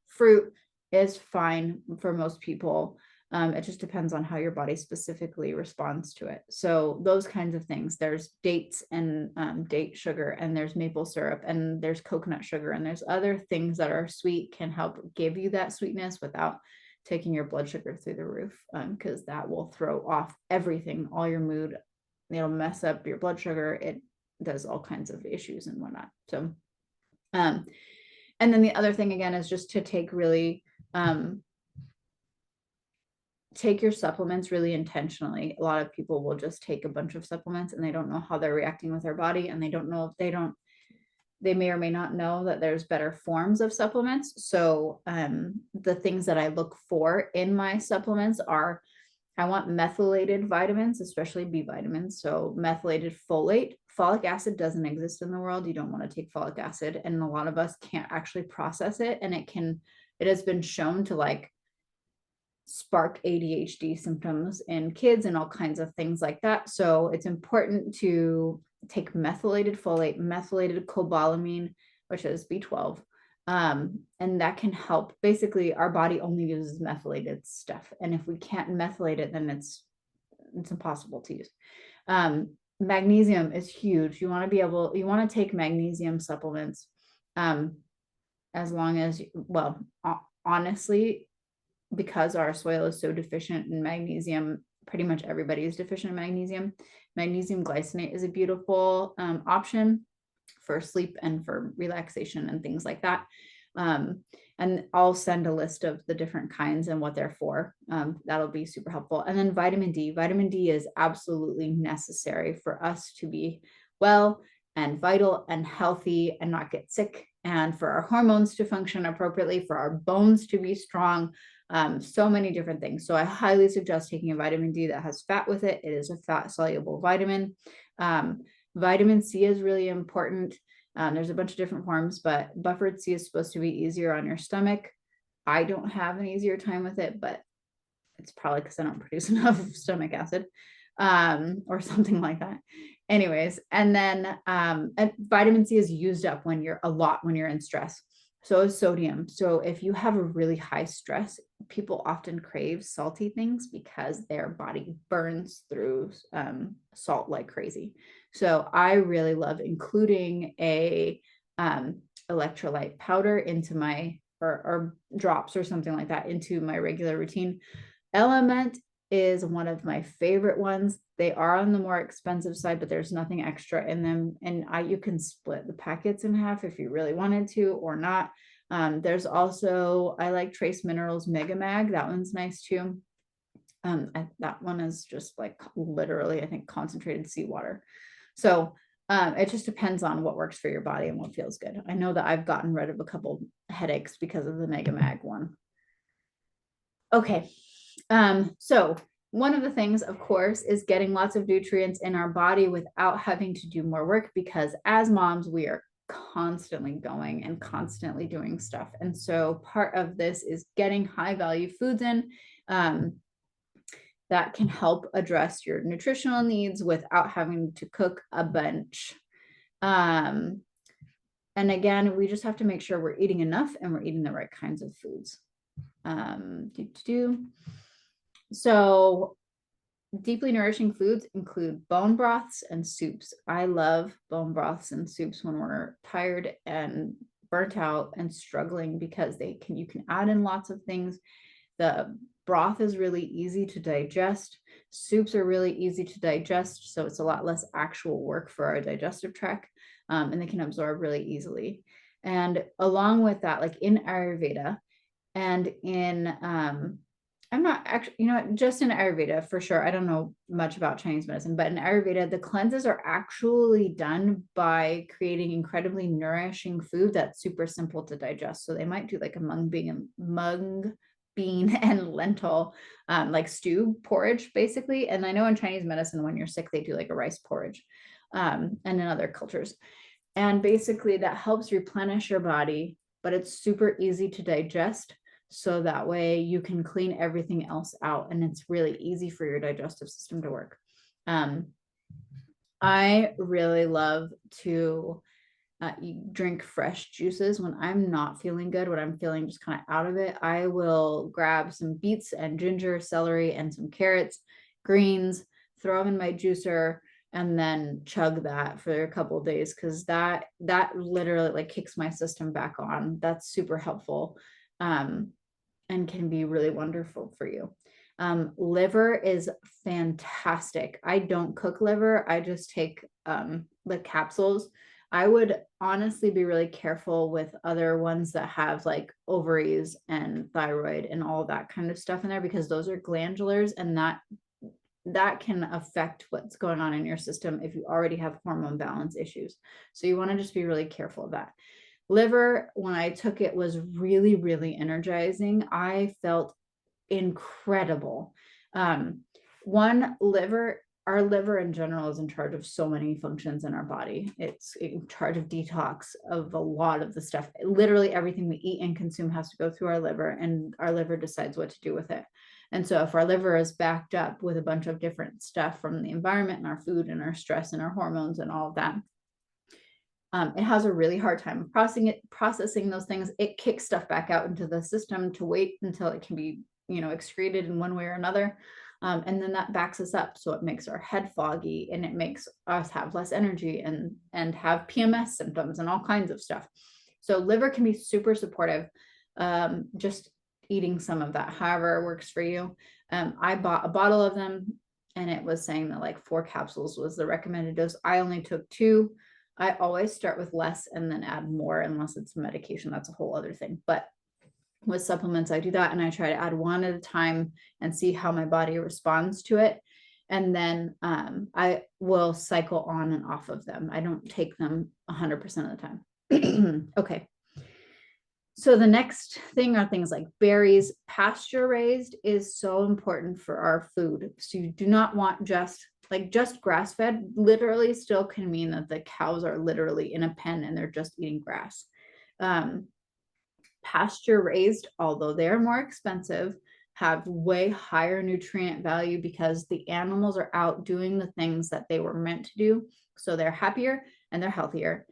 Fruit is fine for most people. It just depends on how your body specifically responds to it. So those kinds of things. There's dates and date sugar, and there's maple syrup, and there's coconut sugar, and there's other things that are sweet, can help give you that sweetness without taking your blood sugar through the roof, because that will throw off everything, all your mood. It'll mess up your blood sugar. It does all kinds of issues and whatnot. So, and then the other thing again is just to take your supplements really intentionally. A lot of people will just take a bunch of supplements and they don't know how they're reacting with their body, and they don't know if they may or may not know that there's better forms of supplements. So the things that I look for in my supplements are, I want methylated vitamins, especially B vitamins. So methylated folate. Folic acid doesn't exist in the world. You don't want to take folic acid, and a lot of us can't actually process it, and it has been shown to like spark ADHD symptoms in kids and all kinds of things like that. So it's important to take methylated folate, methylated cobalamin, which is B12. And that can help. Basically, our body only uses methylated stuff. And if we can't methylate it, then it's impossible to use. Magnesium is huge. You want to take magnesium supplements as long as, well, honestly, because our soil is so deficient in magnesium, pretty much everybody is deficient in magnesium. Magnesium glycinate is a beautiful option for sleep and for relaxation and things like that. And I'll send a list of the different kinds and what they're for. That'll be super helpful. And then vitamin D. Vitamin D is absolutely necessary for us to be well and vital and healthy and not get sick, and for our hormones to function appropriately, for our bones to be strong. So many different things. So I highly suggest taking a vitamin D that has fat with it. It is a fat soluble vitamin. Vitamin C is really important. There's a bunch of different forms, but buffered C is supposed to be easier on your stomach. I don't have an easier time with it, but it's probably because I don't produce enough stomach acid or something like that. Anyways, and then and vitamin C is used up when you're in stress. So is sodium. So if you have a really high stress, people often crave salty things because their body burns through salt like crazy. So I really love including a electrolyte powder into my or drops or something like that into my regular routine. Element is one of my favorite ones. They are on the more expensive side, but there's nothing extra in them. And you can split the packets in half if you really wanted to or not. There's also, I like Trace Minerals Mega Mag. That one's nice too. That one is just like literally, I think, concentrated seawater. So it just depends on what works for your body and what feels good. I know that I've gotten rid of a couple headaches because of the Mega Mag one. Okay. So one of the things, of course, is getting lots of nutrients in our body without having to do more work, because as moms, we are constantly going and constantly doing stuff. And so part of this is getting high value foods in that can help address your nutritional needs without having to cook a bunch. And again, we just have to make sure we're eating enough and we're eating the right kinds of foods. So deeply nourishing foods include bone broths and soups. I love bone broths and soups when we're tired and burnt out and struggling, because you can add in lots of things. The broth is really easy to digest. Soups are really easy to digest, so it's a lot less actual work for our digestive tract, and they can absorb really easily. And along with that, like in Ayurveda and in I'm not actually, just in Ayurveda for sure. I don't know much about Chinese medicine, but in Ayurveda, the cleanses are actually done by creating incredibly nourishing food that's super simple to digest. So they might do like a mung bean and lentil, like stew porridge, basically. And I know in Chinese medicine, when you're sick, they do like a rice porridge, and in other cultures. And basically, that helps replenish your body, but it's super easy to digest. So that way you can clean everything else out, and it's really easy for your digestive system to work. I really love to drink fresh juices when I'm not feeling good, when I'm feeling just kind of out of it. I will grab some beets and ginger, celery, and some carrots, greens, throw them in my juicer, and then chug that for a couple of days, because that literally like kicks my system back on. That's super helpful. And can be really wonderful for you. Liver is fantastic. I don't cook liver. I just take the capsules. I would honestly be really careful with other ones that have like ovaries and thyroid and all that kind of stuff in there, because those are glandulars, and that can affect what's going on in your system if you already have hormone balance issues. So you want to just be really careful of that. Liver, when I took it, was really, really energizing. I felt incredible. Our liver in general is in charge of so many functions in our body. It's in charge of detox of a lot of the stuff. Literally everything we eat and consume has to go through our liver, and our liver decides what to do with it. And so if our liver is backed up with a bunch of different stuff from the environment and our food and our stress and our hormones and all of that, it has a really hard time processing those things. It kicks stuff back out into the system to wait until it can be, excreted in one way or another. And then that backs us up. So it makes our head foggy, and it makes us have less energy and have PMS symptoms and all kinds of stuff. So liver can be super supportive. Just eating some of that, however works for you. I bought a bottle of them, and it was saying that like 4 capsules was the recommended dose. I only took 2. I always start with less and then add more, unless it's medication. That's a whole other thing. But with supplements, I do that, and I try to add 1 at a time and see how my body responds to it. And then I will cycle on and off of them. I don't take them 100% of the time. Okay. So the next thing are things like berries. Pasture raised is so important for our food. So you do not want just grass fed. Literally still can mean that the cows are literally in a pen and they're just eating grass. Pasture raised, although they're more expensive, have way higher nutrient value, because the animals are out doing the things that they were meant to do. So they're happier and they're healthier,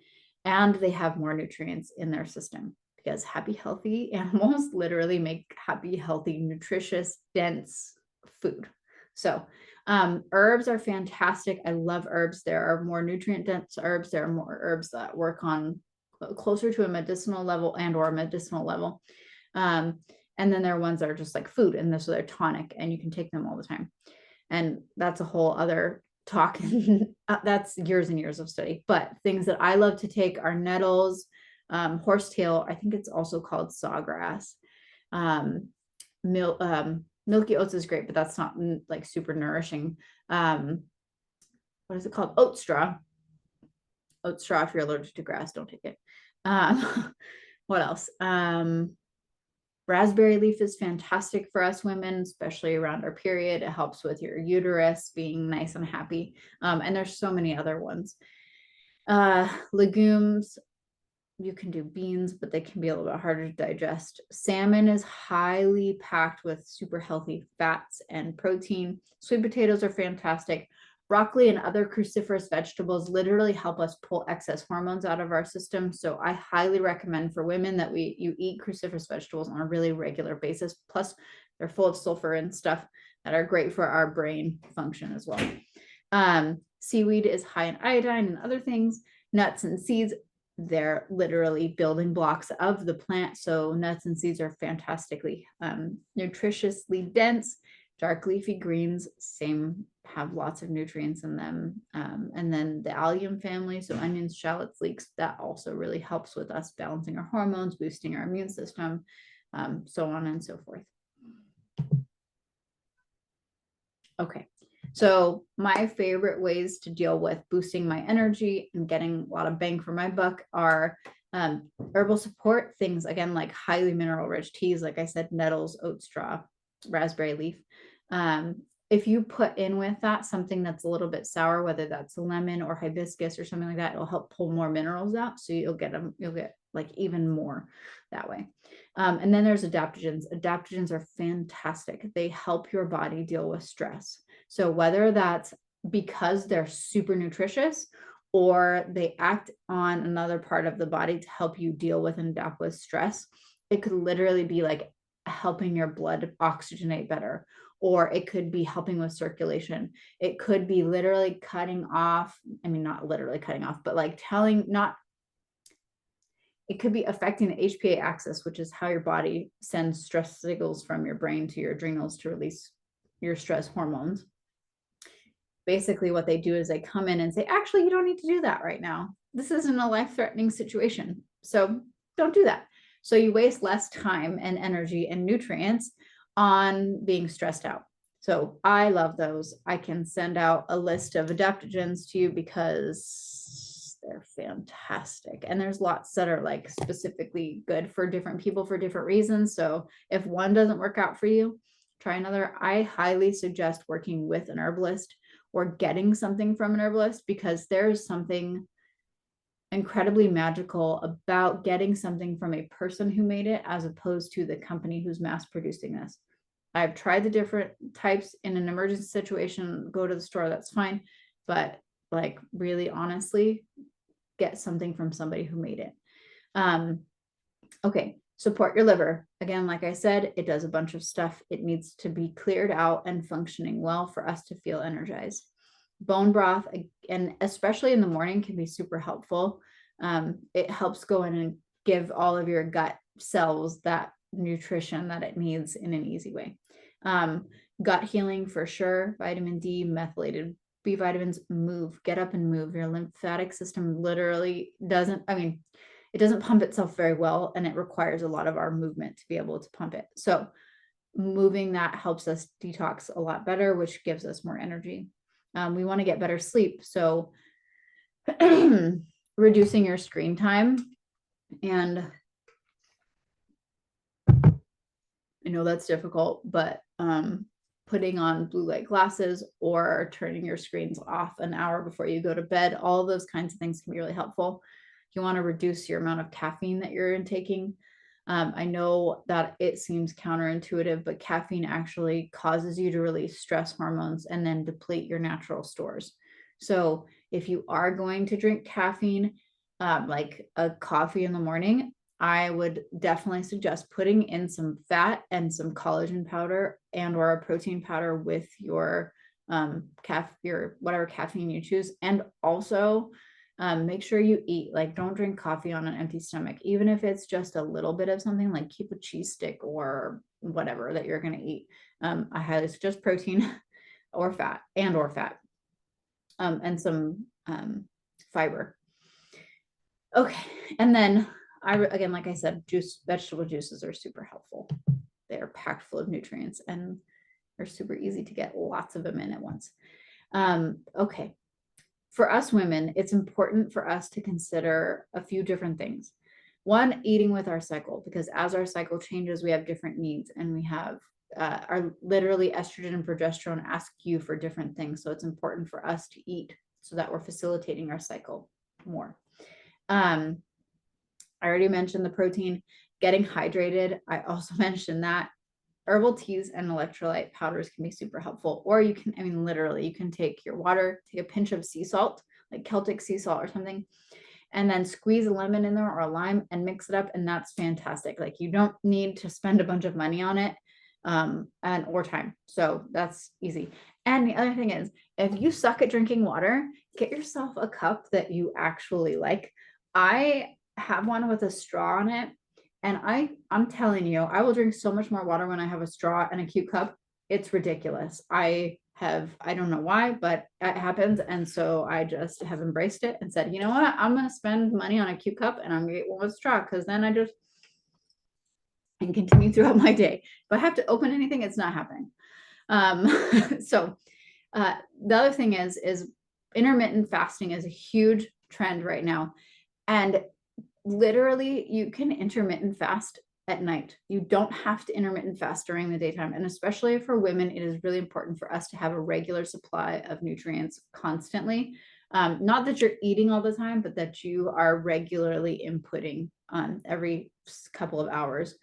and they have more nutrients in their system, because happy, healthy animals literally make happy, healthy, nutritious, dense food. So herbs are fantastic. I love herbs. There are more nutrient dense herbs. There are more herbs that work on closer to a medicinal level or a medicinal level. And then there are ones that are just like food, and so they're tonic, and you can take them all the time. And that's a whole other talk. That's years and years of study. But things that I love to take are nettles, horsetail. I think it's also called sawgrass. Milky oats is great, but that's not like super nourishing. What is it called? Oat straw. Oat straw. If you're allergic to grass, don't take it. What else? Raspberry leaf is fantastic for us women, especially around our period. It helps with your uterus being nice and happy. And there's so many other ones. Legumes, you can do beans, but they can be a little bit harder to digest. Salmon is highly packed with super healthy fats and protein. Sweet potatoes are fantastic. Broccoli and other cruciferous vegetables literally help us pull excess hormones out of our system. So I highly recommend for women that you eat cruciferous vegetables on a really regular basis. Plus, they're full of sulfur and stuff that are great for our brain function as well. Seaweed is high in iodine and other things. Nuts and seeds, they're literally building blocks of the plant. So nuts and seeds are fantastically nutritiously dense. Dark leafy greens, same, have lots of nutrients in them. And then the allium family, so onions, shallots, leeks, that also really helps with us balancing our hormones, boosting our immune system, so on and so forth. Okay, so my favorite ways to deal with boosting my energy and getting a lot of bang for my buck are herbal support, things again like highly mineral rich teas, like I said, nettles, oat straw, raspberry leaf. If you put in with that something that's a little bit sour, whether that's a lemon or hibiscus or something like that, it'll help pull more minerals out. So you'll get like even more that way. And then there's adaptogens. Adaptogens are fantastic. They help your body deal with stress. So whether that's because they're super nutritious or they act on another part of the body to help you deal with and adapt with stress, it could literally be like helping your blood oxygenate better, or it could be helping with circulation. It could be literally cutting off, I mean, not literally cutting off, but like it could be affecting the HPA axis, which is how your body sends stress signals from your brain to your adrenals to release your stress hormones. Basically, what they do is they come in and say, actually, you don't need to do that right now. This isn't a life-threatening situation. So don't do that. So you waste less time and energy and nutrients on being stressed out. So I love those. I can send out a list of adaptogens to you because they're fantastic. And there's lots that are like specifically good for different people for different reasons. So if one doesn't work out for you, try another. I highly suggest working with an herbalist or getting something from an herbalist, because there's something incredibly magical about getting something from a person who made it as opposed to the company who's mass producing this. I've tried the different types in an emergency situation, go to the store, that's fine. But like really honestly, get something from somebody who made it. Okay, support your liver. Again, like I said, it does a bunch of stuff. It needs to be cleared out and functioning well for us to feel energized. Bone broth, and especially in the morning, can be super helpful. It helps go in and give all of your gut cells that nutrition that it needs in an easy way. Gut healing for sure. Vitamin D, methylated B vitamins, move, get up and move. Your lymphatic system literally doesn't, it doesn't pump itself very well, and it requires a lot of our movement to be able to pump it. So moving that helps us detox a lot better, which gives us more energy. We want to get better sleep. So reducing your screen time, and I know that's difficult, but putting on blue light glasses or turning your screens off an hour before you go to bed, all of those kinds of things can be really helpful. You want to reduce your amount of caffeine that you're intaking. I know that it seems counterintuitive, but caffeine actually causes you to release stress hormones and then deplete your natural stores. So if you are going to drink caffeine, like a coffee in the morning, I would definitely suggest putting in some fat and some collagen powder and or a protein powder with your your whatever caffeine you choose. And also make sure you eat, like don't drink coffee on an empty stomach, even if it's just a little bit of something, like keep a cheese stick or whatever that you're going to eat. I highly suggest protein or fat and some fiber. Okay. And then again, like I said, vegetable juices are super helpful. They're packed full of nutrients and they're super easy to get lots of them in at once. Okay. For us women, it's important for us to consider a few different things. One, eating with our cycle, because as our cycle changes, we have different needs, and we have our literally estrogen and progesterone ask you for different things. So it's important for us to eat so that we're facilitating our cycle more. I already mentioned the protein, getting hydrated. I also mentioned that herbal teas and electrolyte powders can be super helpful. Or you can, I mean, literally, you can take your water, take a pinch of sea salt, like Celtic sea salt or something, and then squeeze a lemon in there or a lime and mix it up. And that's fantastic. Like you don't need to spend a bunch of money on it or time. So that's easy. And the other thing is, if you suck at drinking water, get yourself a cup that you actually like. I have one with a straw on it. And I'm telling you, I will drink so much more water when I have a straw and a cute cup. It's ridiculous. I don't know why, but it happens. And so I just have embraced it and said, you know what? I'm going to spend money on a cute cup and I'm going to get one with straw, because then I just can continue throughout my day. If I have to open anything, it's not happening. So the other thing is intermittent fasting is a huge trend right now. And literally you can intermittent fast at night. You don't have to intermittent fast during the daytime. And especially for women, it is really important for us to have a regular supply of nutrients constantly. Not that you're eating all the time, but that you are regularly inputting every couple of hours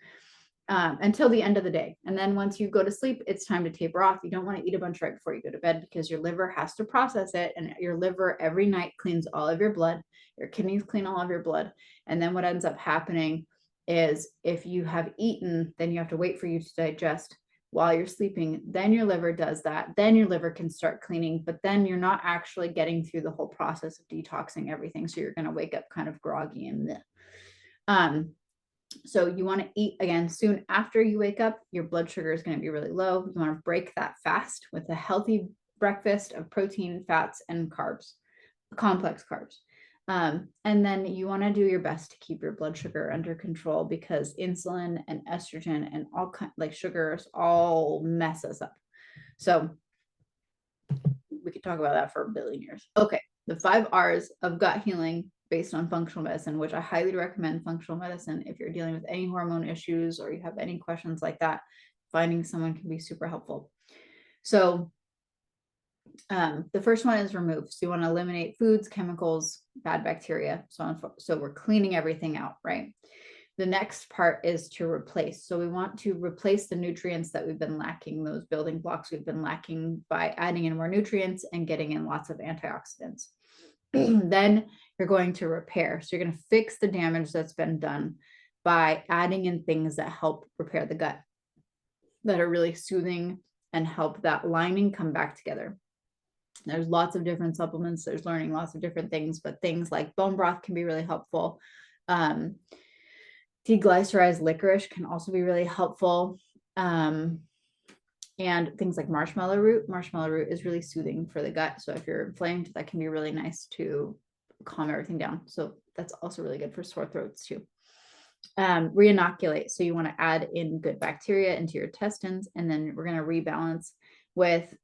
until the end of the day. And then once you go to sleep, it's time to taper off. You don't want to eat a bunch right before you go to bed, because your liver has to process it. And your liver every night cleans all of your blood. Your kidneys clean all of your blood. And then what ends up happening is if you have eaten, then you have to wait for you to digest while you're sleeping. Then your liver does that. Then your liver can start cleaning, but then you're not actually getting through the whole process of detoxing everything. So you're going to wake up kind of groggy and so you want to eat again soon after you wake up. Your blood sugar is going to be really low. You want to break that fast with a healthy breakfast of protein, fats, and carbs, complex carbs. And then you want to do your best to keep your blood sugar under control, because insulin and estrogen and all like sugars all mess us up. So we could talk about that for a billion years. Okay, the 5 R's of gut healing based on functional medicine, which I highly recommend functional medicine if you're dealing with any hormone issues or you have any questions like that. Finding someone can be super helpful. So the first one is remove. So you want to eliminate foods, chemicals, bad bacteria, so on. So we're cleaning everything out, right? The next part is to replace. So we want to replace the nutrients that we've been lacking, those building blocks we've been lacking, by adding in more nutrients and getting in lots of antioxidants. Then you're going to repair. So you're going to fix the damage that's been done by adding in things that help repair the gut, that are really soothing and help that lining come back together. There's lots of different supplements. There's learning lots of different things, but things like bone broth can be really helpful. Deglycerized licorice can also be really helpful. And things like marshmallow root. Marshmallow root is really soothing for the gut. So if you're inflamed, that can be really nice to calm everything down. So that's also really good for sore throats too. Reinoculate. So you want to add in good bacteria into your intestines, and then we're going to rebalance with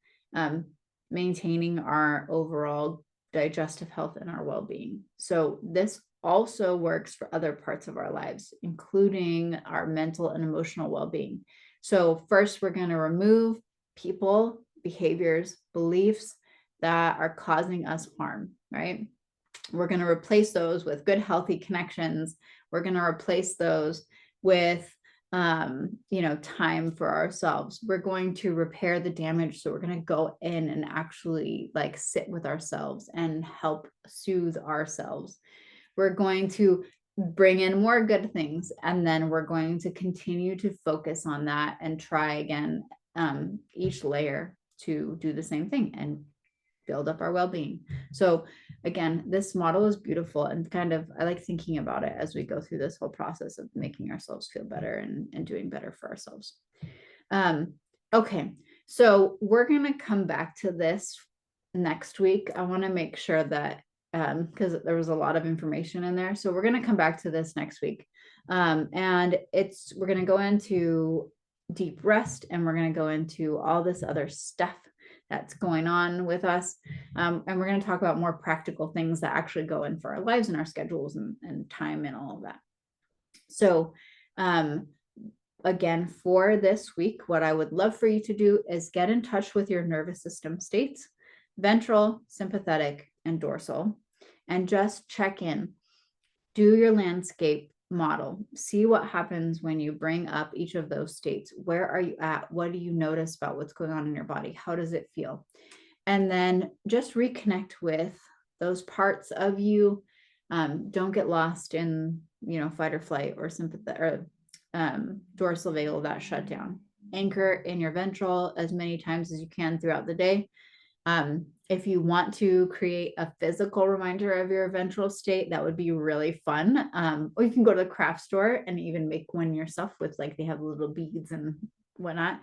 maintaining our overall digestive health and our well-being. So this also works for other parts of our lives, including our mental and emotional well-being. So first, we're going to remove people, behaviors, beliefs that are causing us harm, right? We're going to replace those with good, healthy connections. We're going to replace those with, time for ourselves. We're going to repair the damage. So we're going to go in and actually like sit with ourselves and help soothe ourselves. We're going to bring in more good things, and then we're going to continue to focus on that and try again each layer to do the same thing and build up our well-being. So again, this model is beautiful, and kind of I like thinking about it as we go through this whole process of making ourselves feel better and doing better for ourselves. Okay, so we're going to come back to this next week. I want to make sure that because there was a lot of information in there, so we're going to come back to this next week, and we're going to go into deep rest, and we're going to go into all this other stuff that's going on with us, and we're going to talk about more practical things that actually go in for our lives and our schedules and time and all of that. So again, for this week, what I would love for you to do is get in touch with your nervous system states, ventral, sympathetic, and dorsal, and just check in. Do your landscape model. See what happens when you bring up each of those states. Where are you at? What do you notice about what's going on in your body? How does it feel? And then just reconnect with those parts of you. Don't get lost in, fight or flight or sympathetic or dorsal vagal, that shutdown. Anchor in your ventral as many times as you can throughout the day. If you want to create a physical reminder of your ventral state, that would be really fun. Or you can go to the craft store and even make one yourself with they have little beads and whatnot.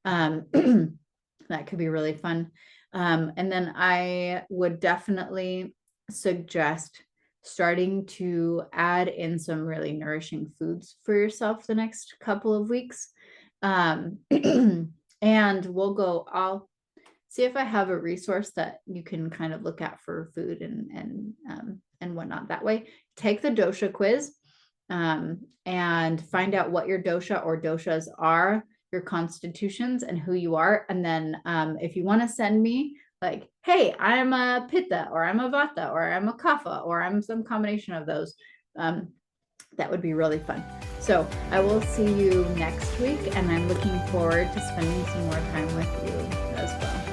That could be really fun. And then I would definitely suggest starting to add in some really nourishing foods for yourself the next couple of weeks. And I'll see if I have a resource that you can kind of look at for food and whatnot. That way, take the dosha quiz and find out what your dosha or doshas are, your constitutions, and who you are. And then if you want to send me hey, I'm a pitta, or I'm a vata, or I'm a kapha, or I'm some combination of those, that would be really fun. So I will see you next week, and I'm looking forward to spending some more time with you as well.